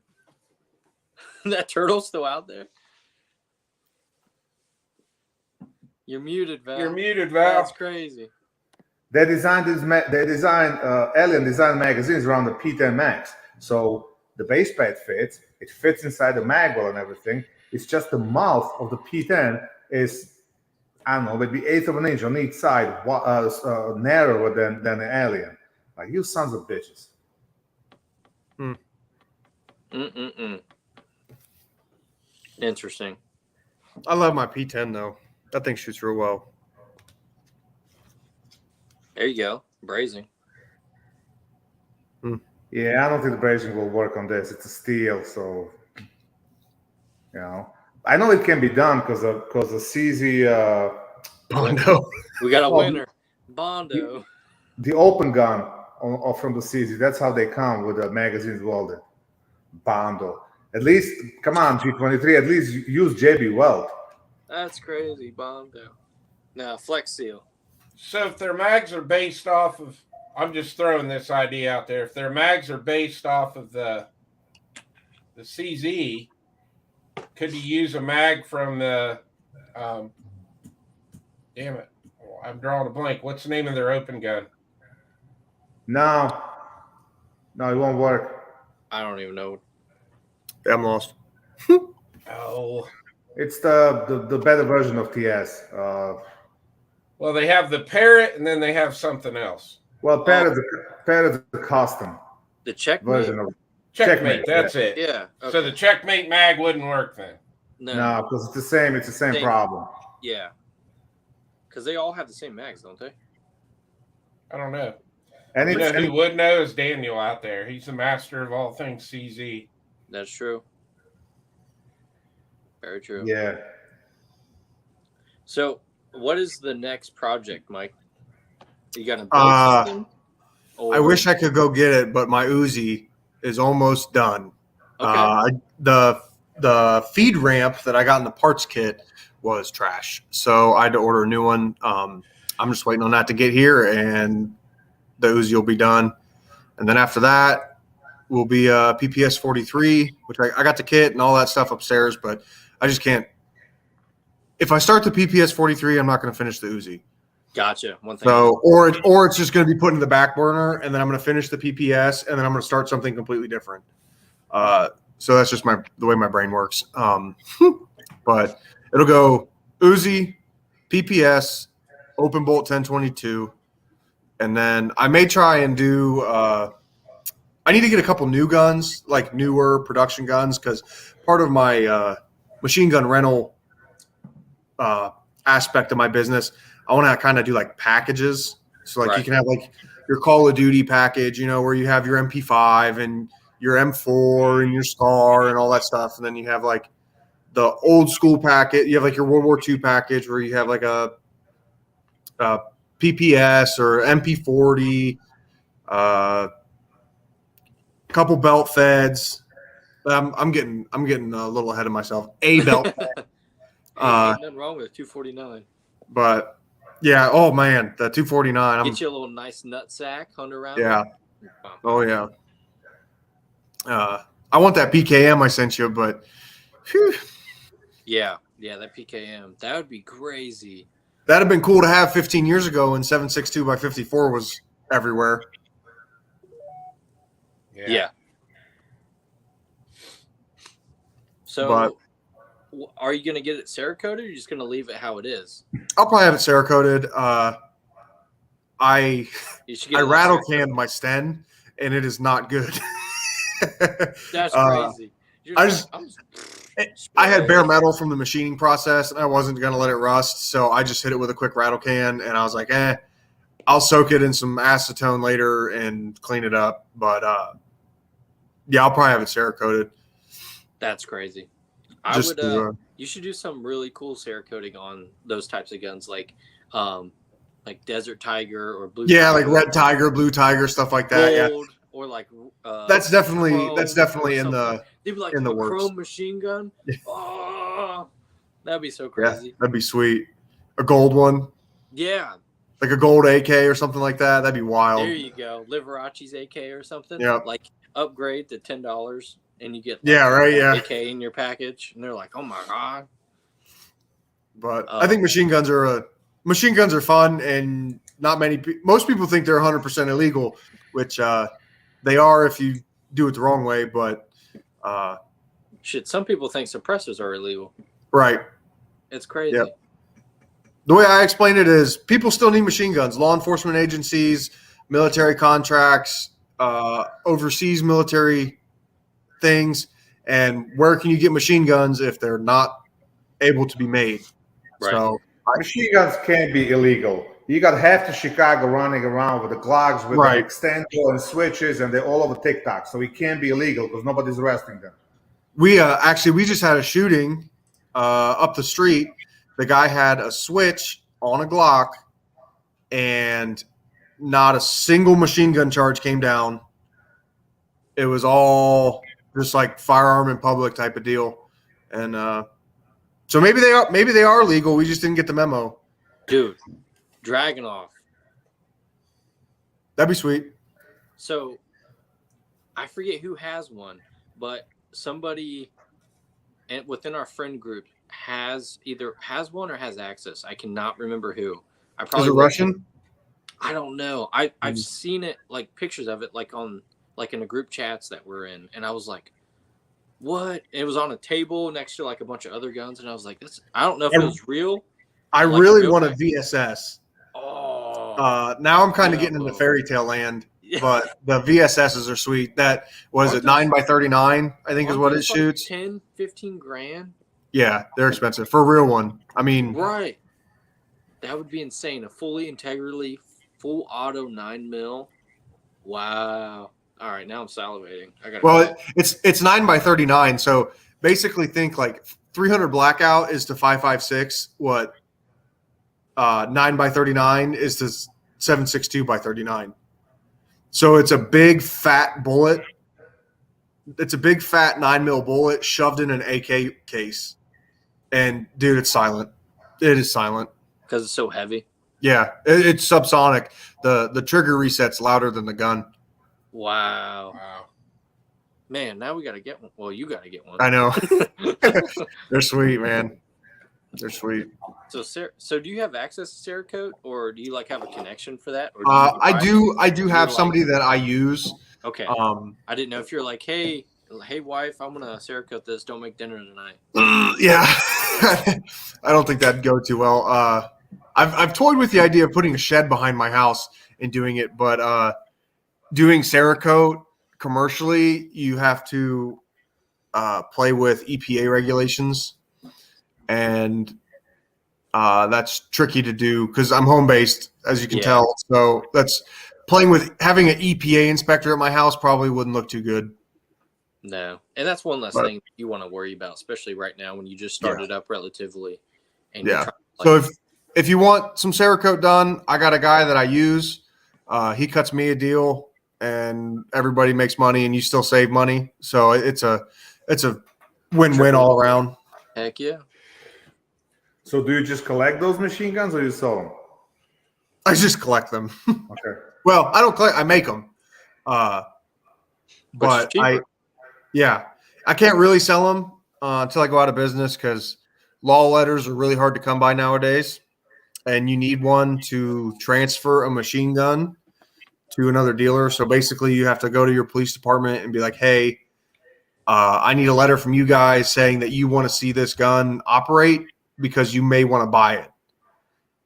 Speaker 1: That turtle's still out there. You're muted, Val.
Speaker 3: You're muted, Val.
Speaker 1: That's crazy.
Speaker 4: They designed Alien design magazines around the P10 max. So the base pad fits. It fits inside the mag well and everything. It's just the mouth of the P10 is, I don't know, maybe 1/8 of an inch on each side, narrower than the Alien. Like, you sons of bitches.
Speaker 1: Interesting.
Speaker 2: I love my P10 though. That thing shoots real well.
Speaker 1: There you go. Brazing.
Speaker 4: Yeah, I don't think the brazing will work on this. It's a steel, so I know it can be done because the CZ
Speaker 2: Bondo.
Speaker 1: We got a winner. Bondo.
Speaker 4: The open gun from the CZ. That's how they come with the magazines welded. Bondo. At least, come on, G23. At least use JB Weld.
Speaker 1: That's crazy, Bondo. Now, Flex Seal.
Speaker 3: So if their mags are based off of, I'm just throwing this idea out there. If their mags are based off of the CZ, could you use a mag from the, damn it, I'm drawing a blank. What's the name of their open gun?
Speaker 4: No, it won't work.
Speaker 1: I don't even know.
Speaker 2: I'm lost.
Speaker 3: Oh.
Speaker 4: It's the better version of TS.
Speaker 3: Well, they have the Parrot, and then they have something else.
Speaker 4: Well, Parrot is the custom
Speaker 1: The Checkmate.
Speaker 4: version of
Speaker 3: Checkmate, that's it.
Speaker 1: Yeah. Okay.
Speaker 3: So the Checkmate mag wouldn't work then.
Speaker 4: No, because it's the same. It's the same problem.
Speaker 1: Yeah. Because they all have the same mags, don't they?
Speaker 3: I don't know.
Speaker 4: And
Speaker 3: You know who would know is Daniel out there. He's the master of all things CZ.
Speaker 1: That's true. Very true.
Speaker 4: Yeah.
Speaker 1: So, what is the next project, Mike? You got a build system?
Speaker 2: I wish I could go get it, but my Uzi is almost done.
Speaker 1: Okay.
Speaker 2: The feed ramp that I got in the parts kit was trash, so I had to order a new one. I'm just waiting on that to get here, and the Uzi will be done. And then after that will be PPS 43, which I got the kit and all that stuff upstairs, but I just can't. If I start the PPS 43, I'm not going to finish the Uzi.
Speaker 1: Gotcha. One thing.
Speaker 2: So, or it's just going to be put in the back burner, and then I'm going to finish the PPS, and then I'm going to start something completely different. So that's just the way my brain works. But it'll go Uzi, PPS, open bolt 1022, and then I may try and do. I need to get a couple new guns, like newer production guns, because part of my machine gun rental aspect of my business, I want to kind of do like packages. So like you can have like your Call of Duty package, where you have your MP5 and your M4 and your SCAR and all that stuff. And then you have like the old school packet. You have like your World War II package where you have like a PPS or MP40, couple belt feds. I'm getting a little ahead of myself. A belt fed.
Speaker 1: Ain't nothing wrong with a 249.
Speaker 2: But yeah, oh man, the 249.
Speaker 1: Get you a little nice nut sack, hunt around.
Speaker 2: Yeah. Oh yeah. I want that PKM I sent you, but whew,
Speaker 1: Yeah, that PKM. That would be crazy.
Speaker 2: that'd have been cool to have 15 years ago when 7.62 by 54 was everywhere.
Speaker 1: Yeah. So, are you going to get it Cerakoted, or are you just going to leave it how it is?
Speaker 2: I'll probably have it Cerakoted. I rattle canned my Sten, and it is not good.
Speaker 1: That's crazy.
Speaker 2: I had bare metal from the machining process, and I wasn't going to let it rust, so I just hit it with a quick rattle can, and I was like, I'll soak it in some acetone later and clean it up. But yeah, I'll probably have it Cerakoted.
Speaker 1: That's crazy. You should do some really cool Cerakoting on those types of guns, like Desert Tiger or Blue.
Speaker 2: Yeah,
Speaker 1: Tiger,
Speaker 2: like Red Tiger, Blue Tiger, stuff like that.
Speaker 1: Gold, yeah, or like
Speaker 2: that's definitely in the
Speaker 1: they'd be like
Speaker 2: in the works.
Speaker 1: Chrome machine gun. Oh, that'd be so crazy.
Speaker 2: Yeah, that'd be sweet. A gold one.
Speaker 1: Yeah.
Speaker 2: Like a gold AK or something like that. That'd be wild.
Speaker 1: There you go. Liberace's AK or something.
Speaker 2: Yeah.
Speaker 1: Like upgrade to $10 and you get AK in your package, and they're like, oh my god.
Speaker 2: But I think machine guns are fun, and most people think they're 100% illegal, which they are if you do it the wrong way. But
Speaker 1: some people think suppressors are illegal.
Speaker 2: Right.
Speaker 1: It's crazy.
Speaker 2: Yep. The way I explain it is people still need machine guns. Law enforcement agencies, military contracts, overseas military things. And where can you get machine guns if they're not able to be made?
Speaker 1: Right.
Speaker 2: So
Speaker 4: machine guns can't be illegal. You got half the Chicago running around with the Glocks with the extender and switches, and they're all over TikTok. So it can't be illegal because nobody's arresting them.
Speaker 2: We just had a shooting up the street. The guy had a switch on a Glock, and not a single machine gun charge came down. It was all just like firearm in public type of deal, and so maybe they are legal. We just didn't get the memo.
Speaker 1: Dude, Dragunov.
Speaker 2: That'd be sweet.
Speaker 1: So, I forget who has one, but somebody within our friend group has one or has access. I cannot remember who.
Speaker 2: Is it Russian?
Speaker 1: I don't know. I've seen it, like pictures of it, like in the group chats that we're in, and I was like, what? It was on a table next to like a bunch of other guns, and I was like, I don't know if it was real.
Speaker 2: I really want a VSS.
Speaker 1: Oh.
Speaker 2: Now I'm kind of getting into fairy tale land, but the VSSs are sweet. That was it 9x39, I think is what it shoots.
Speaker 1: 10, 15 grand.
Speaker 2: Yeah, they're expensive for a real one. I mean,
Speaker 1: right. That would be insane. A fully integrally full auto 9mm. Wow. All right, now I'm salivating.
Speaker 2: It's 9x39, so basically think like 300 blackout is to 5.56 what 9x39 is to 7.62 by 39. So it's a big fat bullet. It's a big fat 9mm bullet shoved in an AK case. And dude, it's silent. It is silent
Speaker 1: because it's so heavy.
Speaker 2: Yeah, it's subsonic. The trigger reset's louder than the gun.
Speaker 1: Wow. Man, now we got to get one. Well, you got to get one.
Speaker 2: I know. They're sweet, man. They're sweet.
Speaker 1: So do you have access to Cerakote, or do you like have a connection for that? Or
Speaker 2: I do have somebody that I use.
Speaker 1: Okay. I didn't know if you're like, hey wife, I'm gonna Cerakote this. Don't make dinner tonight.
Speaker 2: Yeah. I don't think that'd go too well. I've toyed with the idea of putting a shed behind my house and doing it, but doing Cerakote commercially, you have to play with EPA regulations, and that's tricky to do because I'm home based, as you can tell. So that's having an EPA inspector at my house probably wouldn't look too good.
Speaker 1: No, and that's one less thing you want to worry about, especially right now when you just started up relatively. And
Speaker 2: so if you want some Cerakote done, I got a guy that I use. He cuts me a deal, and everybody makes money, and you still save money. So it's a win-win all around.
Speaker 1: Heck yeah.
Speaker 4: So do you just collect those machine guns or you sell them?
Speaker 2: I just collect them.
Speaker 4: Okay.
Speaker 2: Well, I don't collect. I make them.
Speaker 1: Which is
Speaker 2: But
Speaker 1: cheaper.
Speaker 2: I can't really sell them until I go out of business because law letters are really hard to come by nowadays, and you need one to transfer a machine gun to another dealer. So basically, you have to go to your police department and be like, "Hey, I need a letter from you guys saying that you want to see this gun operate because you may want to buy it."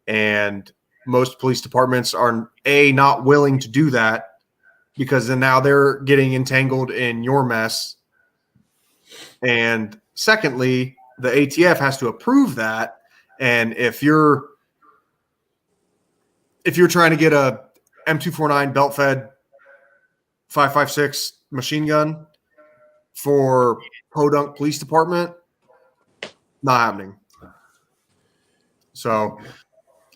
Speaker 2: And most police departments are not willing to do that because then now they're getting entangled in your mess. And secondly, the ATF has to approve that. And if you're trying to get a M249 belt fed 5.56 machine gun for Podunk Police Department, not happening. So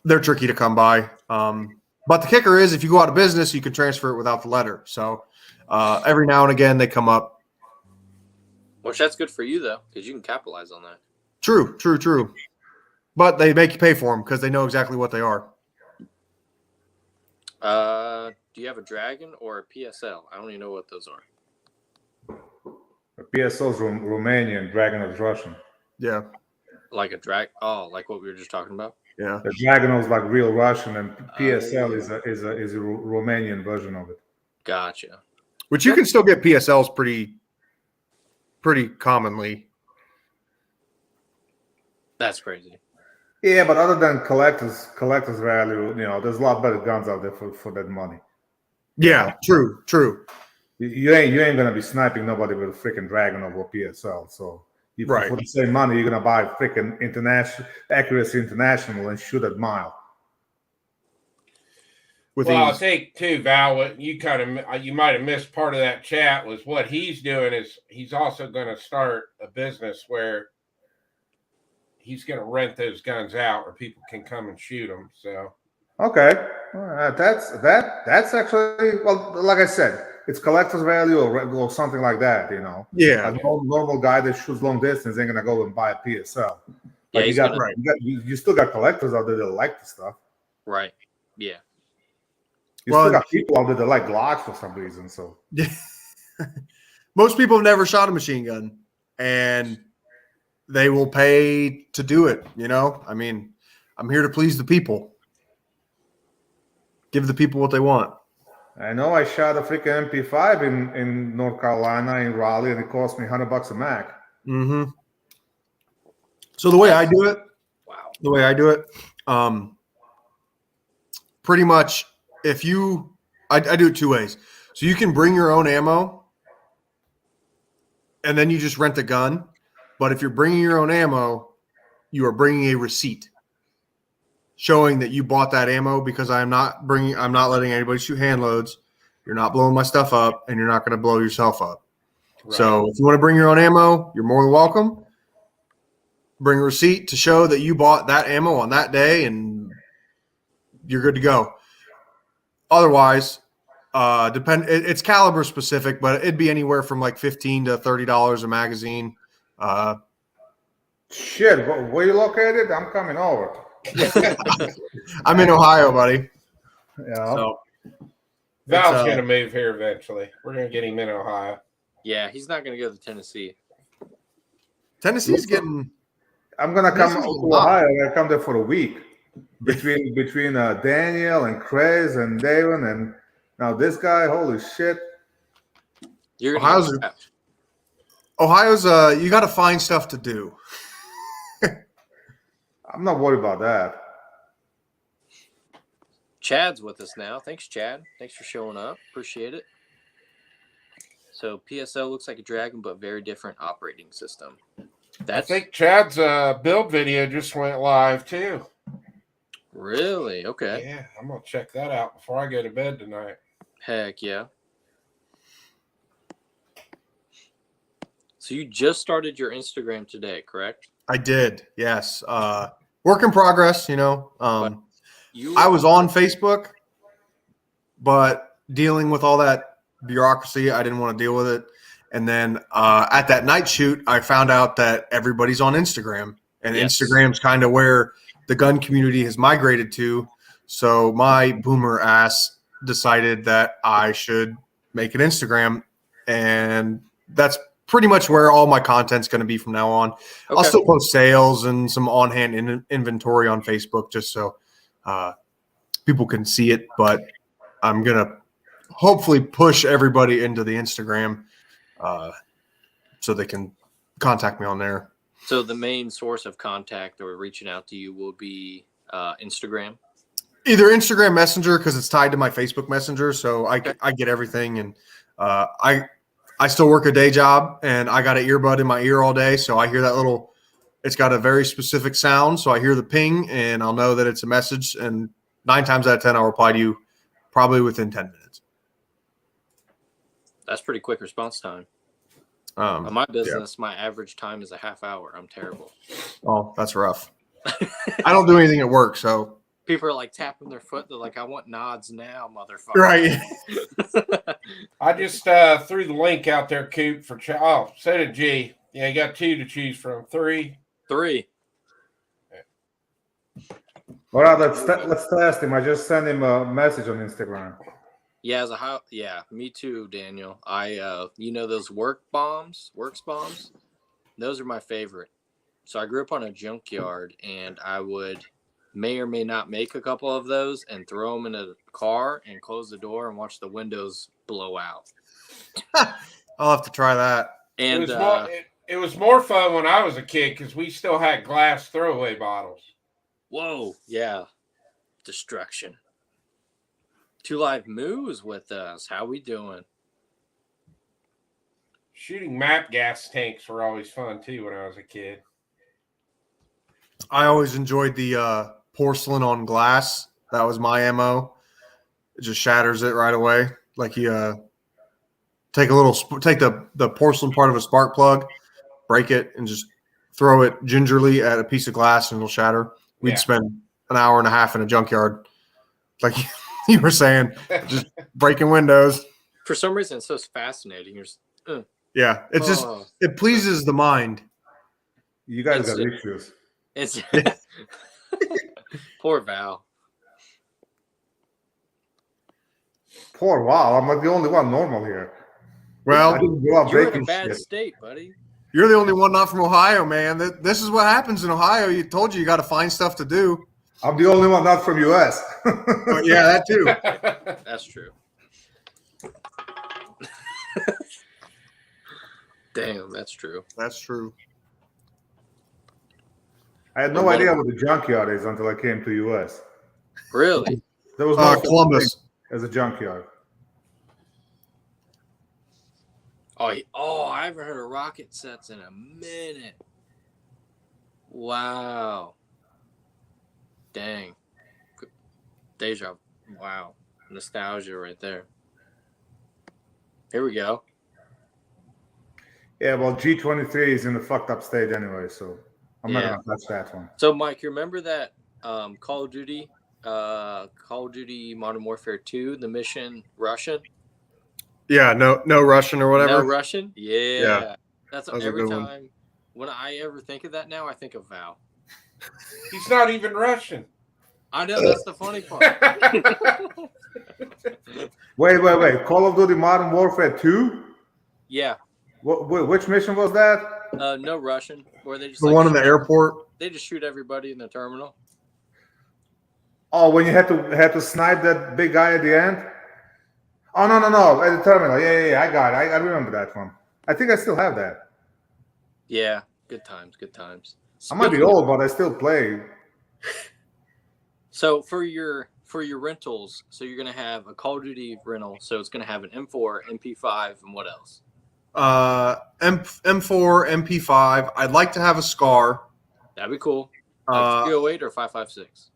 Speaker 2: they're tricky to come by. But the kicker is if you go out of business, you can transfer it without the letter. So every now and again they come up.
Speaker 1: Which that's good for you though, because you can capitalize on that.
Speaker 2: True. But they make you pay for them because they know exactly what they are.
Speaker 1: Do you have a Dragon or a PSL? I don't even know what those are.
Speaker 4: A PSL is Romanian, Dragon is Russian.
Speaker 2: Yeah.
Speaker 1: Like a drag? Oh, like what we were just talking about.
Speaker 2: Yeah.
Speaker 4: The Dragon is like real Russian, and PSL is a Romanian version of it.
Speaker 1: Gotcha.
Speaker 2: Which you can still get PSLs pretty commonly.
Speaker 1: That's crazy.
Speaker 4: Yeah, but other than collectors value, there's a lot better guns out there for that money.
Speaker 2: Yeah, true.
Speaker 4: You ain't gonna be sniping nobody with a freaking Dragon over PSL. So for the same money, you're gonna buy freaking Accuracy International and shoot at mile.
Speaker 3: I think too, Val, what you might have missed part of that chat was what he's doing is he's also going to start a business where he's going to rent those guns out where people can come and shoot them. So
Speaker 4: okay, that's actually, well, like I said, it's collector's value or something like that.
Speaker 2: Yeah,
Speaker 4: a normal guy that shoots long distance ain't gonna go and buy a PSL.
Speaker 1: Yeah,
Speaker 4: you still got collectors out there that like the stuff.
Speaker 1: Right. Yeah.
Speaker 4: You still got people out there that like Glocks for some reason. So
Speaker 2: most people have never shot a machine gun, and they will pay to do it. I mean, I'm here to please the people. Give the people what they want.
Speaker 4: I know I shot a freaking MP5 in North Carolina in Raleigh, and it cost me $100 a Mac.
Speaker 2: Mm-hmm. So the way I do it, pretty much, I do it two ways. So you can bring your own ammo, and then you just rent the gun. But if you're bringing your own ammo, you are bringing a receipt showing that you bought that ammo, because I'm not letting anybody shoot hand loads. You're not blowing my stuff up, and you're not going to blow yourself up. Right. So if you want to bring your own ammo, you're more than welcome. Bring a receipt to show that you bought that ammo on that day, and you're good to go. Otherwise, it's caliber specific, but it'd be anywhere from like $15 to $30 a magazine.
Speaker 4: Shit, where you located? I'm coming over.
Speaker 2: I'm in Ohio, buddy.
Speaker 4: Yeah.
Speaker 2: So,
Speaker 3: Val's going to move here eventually. We're going to get him in Ohio.
Speaker 1: Yeah, he's not going to go to Tennessee.
Speaker 2: Tennessee's getting.
Speaker 4: I'm going to come to Ohio. I'm going to come there for a week between Daniel and Chris and David and now this guy. Holy shit!
Speaker 2: Ohio's you got to find stuff to do.
Speaker 4: I'm not worried about that.
Speaker 1: Chad's with us now. Thanks, Chad. Thanks for showing up. Appreciate it. So PSL looks like a Dragon, but very different operating system.
Speaker 3: I think Chad's build video just went live too.
Speaker 1: Really? Okay.
Speaker 3: Yeah, I'm going to check that out before I go to bed tonight.
Speaker 1: Heck yeah. So you just started your Instagram today, correct?
Speaker 2: I did, yes. Work in progress, I was on Facebook, but dealing with all that bureaucracy, I didn't want to deal with it. And then at that night shoot, I found out that everybody's on Instagram. and
Speaker 1: Yes.
Speaker 2: Instagram's kind of where the gun community has migrated to. So my boomer ass decided that I should make an Instagram, and that's pretty much where all my content's going to be from now on. I'll
Speaker 1: Okay.
Speaker 2: still post sales and some on-hand inventory on Facebook just so people can see it, but I'm going to hopefully push everybody into the Instagram so they can contact me on there.
Speaker 1: So the main source of contact or reaching out to you will be Instagram?
Speaker 2: Either Instagram Messenger because it's tied to my Facebook Messenger, so I get everything, and I still work a day job, and I got an earbud in my ear all day, so I hear that little. It's got a very specific sound, so I hear the ping, and I'll know that it's a message. And 9 times out of 10, I'll reply to you probably within 10 minutes.
Speaker 1: That's pretty quick response time. On my business, my average time is a half hour. I'm terrible.
Speaker 2: Oh, that's rough. I don't do anything at work, so.
Speaker 1: People are like tapping their foot. They're like, I want nods now, motherfucker.
Speaker 2: Right.
Speaker 3: I just threw the link out there, Coop, for so did G. Yeah, you got 2 to choose from. 3.
Speaker 1: 3.
Speaker 4: All right, let's test him. I just sent him a message on Instagram.
Speaker 1: Yeah, yeah, me too, Daniel. I those works bombs? Those are my favorite. So I grew up on a junkyard, and I would may or may not make a couple of those and throw them in a car and close the door and watch the windows blow out.
Speaker 2: I'll have to try that.
Speaker 1: And
Speaker 3: it was more fun when I was a kid because we still had glass throwaway bottles.
Speaker 1: Whoa, yeah, destruction. 2 Live Moo's with us. How we doing?
Speaker 3: Shooting map gas tanks were always fun too when I was a kid.
Speaker 2: I always enjoyed the porcelain on glass. That was my MO. It just shatters it right away. Like you take the porcelain part of a spark plug, break it, and just throw it gingerly at a piece of glass, and it'll shatter. We'd spend an hour and a half in a junkyard, like you were saying, just breaking windows.
Speaker 1: For some reason, it's so fascinating.
Speaker 2: Yeah, it's just it pleases the mind.
Speaker 4: You guys got issues.
Speaker 1: It's poor Val.
Speaker 4: Poor Val. I'm like the only one normal here.
Speaker 2: Well,
Speaker 1: you're in a bad state, buddy.
Speaker 2: You're the only one not from Ohio, man. This is what happens in Ohio. You told you got to find stuff to do.
Speaker 4: I'm the only one not from U.S.
Speaker 2: Yeah, that too.
Speaker 1: That's true. Damn, that's true.
Speaker 2: That's true.
Speaker 4: I had no idea what the junkyard is until I came to U.S.
Speaker 1: Really?
Speaker 4: There was no
Speaker 2: Columbus
Speaker 4: as a junkyard.
Speaker 1: Oh, I haven't heard of rocket sets in a minute. Wow. Dang. Deja. Wow. Nostalgia right there. Here we go.
Speaker 4: Yeah, well, G23 is in the fucked up state anyway, so I'm not going to touch that one.
Speaker 1: So, Mike, you remember that Call of Duty Modern Warfare 2, the mission Russian?
Speaker 2: Yeah, no Russian or whatever.
Speaker 1: No Russian? Yeah. That's every time. When I ever think of that now, I think of Val.
Speaker 3: He's not even Russian.
Speaker 1: I know, that's the funny part.
Speaker 4: Wait. Call of Duty Modern Warfare 2?
Speaker 1: Yeah.
Speaker 4: Which mission was that?
Speaker 1: No Russian. Where they just
Speaker 2: the one in the airport.
Speaker 1: They just shoot everybody in the terminal.
Speaker 4: Oh, when you had to snipe that big guy at the end? Oh, no. At the terminal. Yeah. I got it. I remember that one. I think I still have that.
Speaker 1: Yeah. Good times.
Speaker 4: I might be old, but I still play.
Speaker 1: So for your rentals, so you're gonna have a Call of Duty rental. So it's gonna have an M4, MP5, and what else?
Speaker 2: M4, MP5. I'd like to have a SCAR.
Speaker 1: That'd be cool. Like 308 or 556.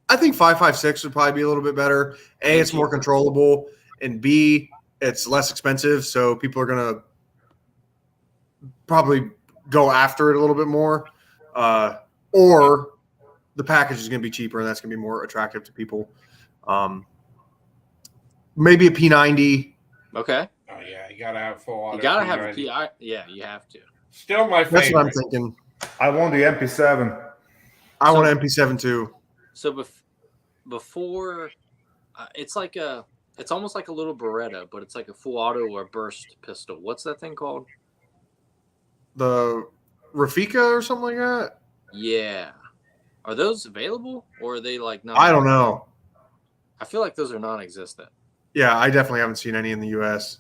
Speaker 2: I think 556 would probably be a little bit better. A, it's more controllable, and B, it's less expensive, so people are gonna probably go after it a little bit more. Or the package is going to be cheaper, and that's going to be more attractive to people. Maybe a P90.
Speaker 1: Okay.
Speaker 3: Oh yeah, you gotta have full auto.
Speaker 1: You gotta have a PI. Yeah, you have to.
Speaker 3: Still my favorite.
Speaker 2: That's what I'm thinking.
Speaker 4: I want the MP7.
Speaker 2: I want an MP7 too.
Speaker 1: So before, it's almost like a little Beretta, but it's like a full auto or burst pistol. What's that thing called?
Speaker 2: The Rafika or something like that?
Speaker 1: Yeah. Are those available, or are they like not?
Speaker 2: I don't know.
Speaker 1: I feel like those are non-existent.
Speaker 2: Yeah, I definitely haven't seen any in the U.S.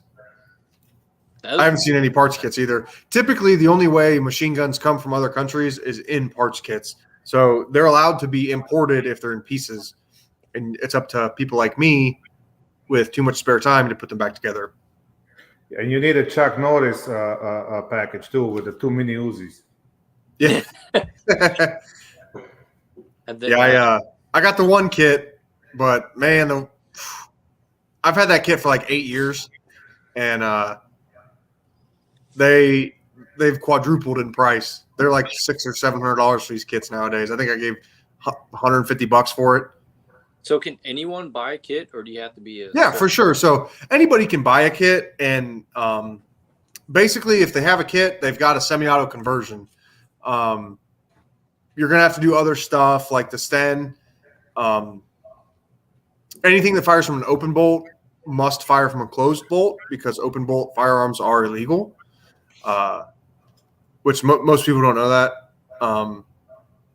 Speaker 1: Those,
Speaker 2: I haven't seen any parts kits either. Typically, the only way machine guns come from other countries is in parts kits. So they're allowed to be imported if they're in pieces. And it's up to people like me with too much spare time to put them back together.
Speaker 4: And you need a Chuck Norris package too with the 2 mini Uzis.
Speaker 2: Yeah.
Speaker 1: and then,
Speaker 2: Yeah, I got the one kit, but man, I've had that kit for like 8 years, and they've quadrupled in price. They're like $600 or $700 for these kits nowadays. I think I gave $150 for it.
Speaker 1: So can anyone buy a kit, or do you have to be a?
Speaker 2: Yeah, for sure. So anybody can buy a kit, and basically, if they have a kit, they've got a semi-auto conversion. You're gonna have to do other stuff like the Sten. Anything that fires from an open bolt must fire from a closed bolt because open bolt firearms are illegal, which most people don't know that.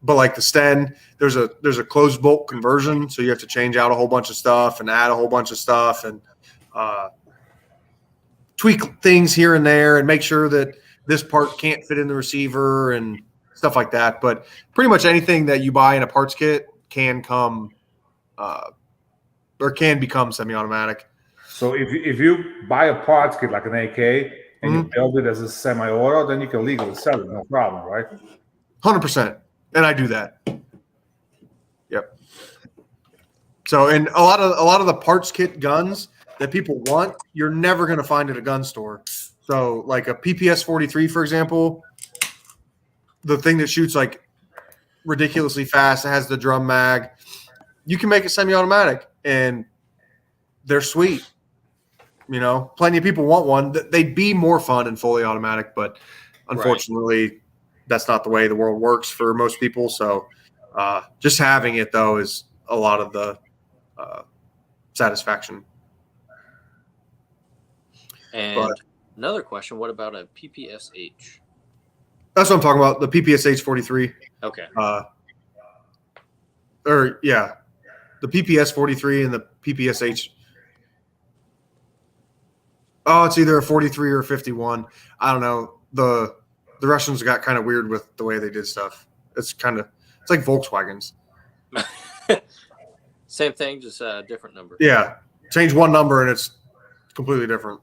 Speaker 2: But like the Sten, there's a closed bolt conversion, so you have to change out a whole bunch of stuff and add a whole bunch of stuff and tweak things here and there and make sure that this part can't fit in the receiver and stuff like that. But pretty much anything that you buy in a parts kit can come or can become semi-automatic.
Speaker 4: So if you buy a parts kit like an AK and you build it as a semi-auto, then you can legally sell it, no problem, right?
Speaker 2: 100%. And I do that. Yep. So, and a lot of the parts kit guns that people want, you're never going to find at a gun store. So, like a PPS 43, for example, the thing that shoots like ridiculously fast, it has the drum mag. You can make it semi-automatic, and they're sweet. You know, plenty of people want one. They'd be more fun and fully automatic, but unfortunately, that's not the way the world works for most people. So just having it, though, is a lot of the satisfaction.
Speaker 1: And another question, what about a PPSH?
Speaker 2: That's what I'm talking about, the PPSH 43.
Speaker 1: Okay.
Speaker 2: The PPS 43 and the PPSH. Oh, it's either a 43 or a 51. I don't know. The Russians got kind of weird with the way they did stuff. It's like Volkswagens.
Speaker 1: Same thing, just a different number.
Speaker 2: Yeah. Change one number and it's completely different.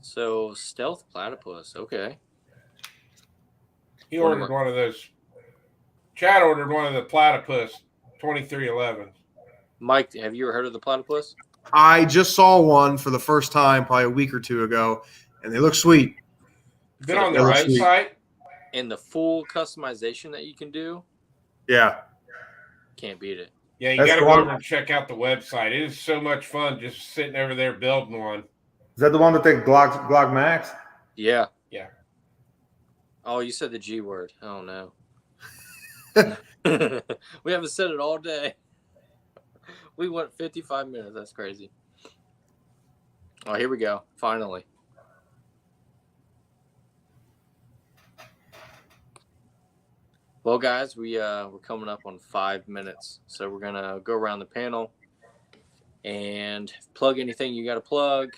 Speaker 1: So stealth platypus, okay.
Speaker 3: He ordered one of those. Chad ordered one of the platypus 2311.
Speaker 1: Mike, have you ever heard of the platypus?
Speaker 2: I just saw one for the first time probably a week or two ago, and they look sweet.
Speaker 3: Been on their website.
Speaker 1: And the full customization that you can do.
Speaker 2: Yeah.
Speaker 1: Can't beat it.
Speaker 3: Yeah, you got to go over and check out the website. It is so much fun just sitting over there building one.
Speaker 4: Is that the one that takes Glock Max?
Speaker 1: Yeah.
Speaker 3: Yeah.
Speaker 1: Oh, you said the G word. Oh, no. We haven't said it all day. We went 55 minutes. That's crazy. Oh, here we go. Finally. Well, guys, we're coming up on 5 minutes, so we're gonna go around the panel and plug anything you got to plug,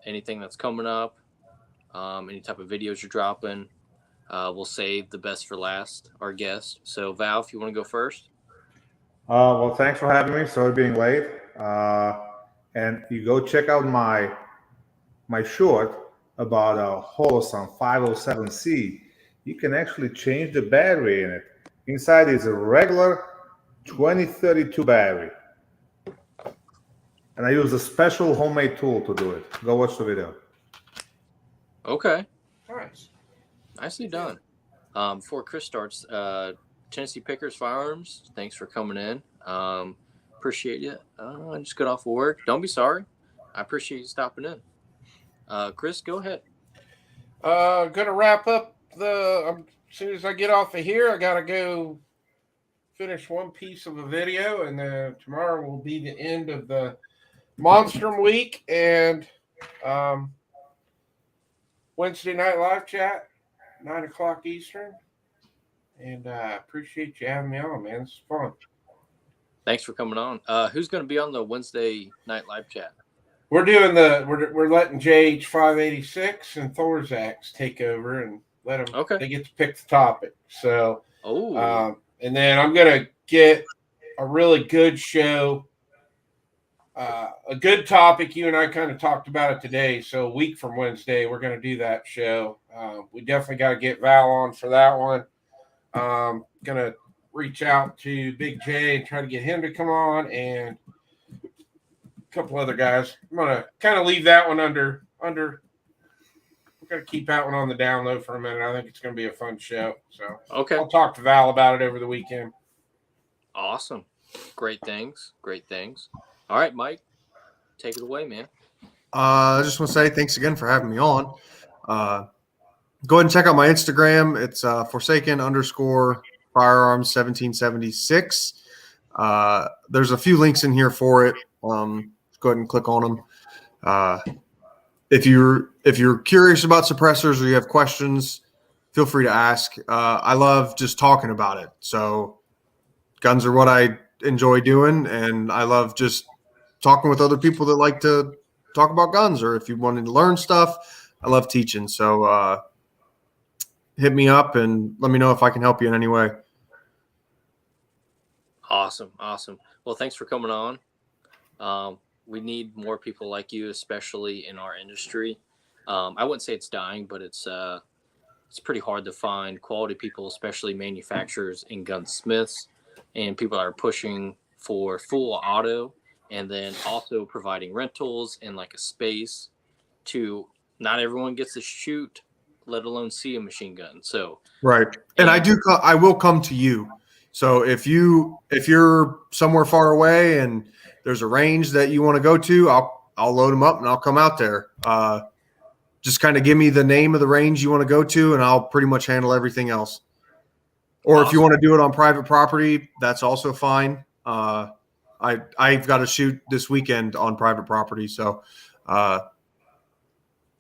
Speaker 1: anything that's coming up, any type of videos you're dropping. We'll save the best for last, our guest. So, Val, if you want to go first.
Speaker 4: Well, thanks for having me. Sorry being late. And you go check out my short about a Holosun 507C. You can actually change the battery in it. Inside is a regular 2032 battery. And I use a special homemade tool to do it. Go watch the video.
Speaker 1: Okay.
Speaker 3: Nice.
Speaker 1: Nicely done. Before Chris starts, Tennessee Pickers Firearms, thanks for coming in. Appreciate it. I just got off of work. Don't be sorry. I appreciate you stopping in. Chris, go ahead.
Speaker 3: Going to wrap up as soon as I get off of here, I gotta go finish one piece of a video, and then tomorrow will be the end of the Monstrum week and Wednesday night live chat, 9:00 Eastern. And I appreciate you having me on, man. This is fun.
Speaker 1: Thanks for coming on. Who's going to be on the Wednesday night live chat?
Speaker 3: We're doing we're letting JH586 and Thorzax take over and let them.
Speaker 1: Okay.
Speaker 3: They get to pick the topic. So,
Speaker 1: Oh,
Speaker 3: and then I'm gonna get a really good show, a good topic. You and I kind of talked about it today. So a week from Wednesday, we're gonna do that show. We definitely got to get Val on for that one. Gonna reach out to Big J and try to get him to come on, and a couple other guys. I'm gonna kind of leave that one under. We're gonna keep that one on the down low for a minute. I think it's gonna be a fun show. So
Speaker 1: okay.
Speaker 3: I'll talk to Val about it over the weekend.
Speaker 1: Awesome. Great things. All right, Mike, take it away, man.
Speaker 2: I just want to say thanks again for having me on. Go ahead and check out my Instagram. It's Forsaken_Firearms 1776. There's a few links in here for it. Go ahead and click on them. If you're curious about suppressors or you have questions, feel free to ask. I love just talking about it. So guns are what I enjoy doing, and I love just talking with other people that like to talk about guns, or if you wanted to learn stuff, I love teaching. So hit me up and let me know if I can help you in any way.
Speaker 1: Awesome. Well, thanks for coming on. We need more people like you, especially in our industry. I wouldn't say it's dying, but it's pretty hard to find quality people, especially manufacturers and gunsmiths, and people that are pushing for full auto, and then also providing rentals and like a space to. Not everyone gets to shoot, let alone see a machine gun. So
Speaker 2: right, and I will come to you. So if you're somewhere far away and there's a range that you want to go to, I'll load them up and I'll come out there. Just kind of give me the name of the range you want to go to, and I'll pretty much handle everything else. Or If you want to do it on private property, that's also fine. I've got to shoot this weekend on private property, so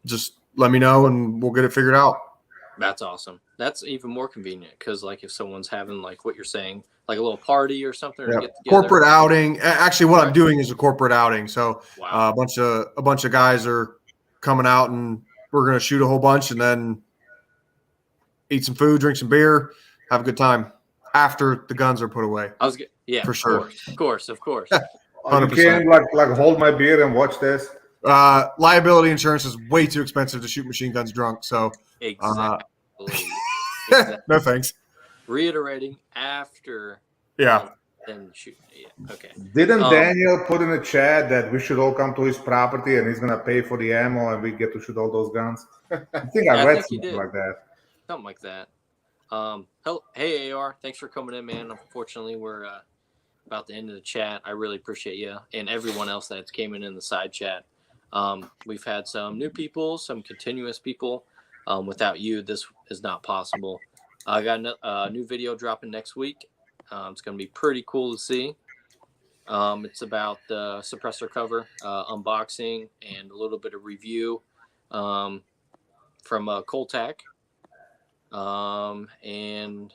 Speaker 2: just let me know and we'll get it figured out.
Speaker 1: That's awesome. That's even more convenient because, like, if someone's having like what you're saying, like a little party or something, or get together.
Speaker 2: Corporate outing. Actually, what I'm doing is a corporate outing. So
Speaker 1: wow.
Speaker 2: A bunch of guys are coming out, and we're gonna shoot a whole bunch, and then eat some food, drink some beer, have a good time after the guns are put away.
Speaker 1: For sure. Of course.
Speaker 2: 100%.
Speaker 4: You can't like hold my beer and watch this.
Speaker 2: Liability insurance is way too expensive to shoot machine guns drunk. So
Speaker 1: exactly.
Speaker 2: No thanks.
Speaker 1: Reiterating after.
Speaker 2: Yeah.
Speaker 1: Then shoot. Yeah. Okay.
Speaker 4: Didn't Daniel put in the chat that we should all come to his property and he's gonna pay for the ammo and we get to shoot all those guns? I think I read something like that.
Speaker 1: Something like that. Hey AR, thanks for coming in, man. Unfortunately, we're about the end of the chat. I really appreciate you and everyone else that's came in the side chat. We've had some new people, some continuous people. Without you, this is not possible. I got a new video dropping next week. It's going to be pretty cool to see. It's about the suppressor cover, unboxing, and a little bit of review from Coltac. And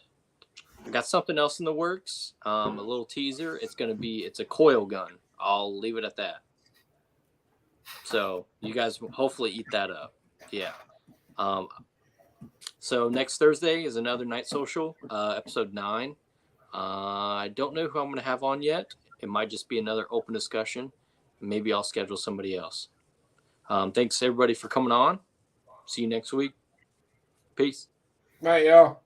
Speaker 1: I got something else in the works, a little teaser. It's a coil gun. I'll leave it at that. So you guys hopefully eat that up. Yeah. So next Thursday is another night social, episode 9. I don't know who I'm going to have on yet. It might just be another open discussion. Maybe I'll schedule somebody else. Thanks everybody for coming on. See you next week. Peace.
Speaker 3: Night, y'all.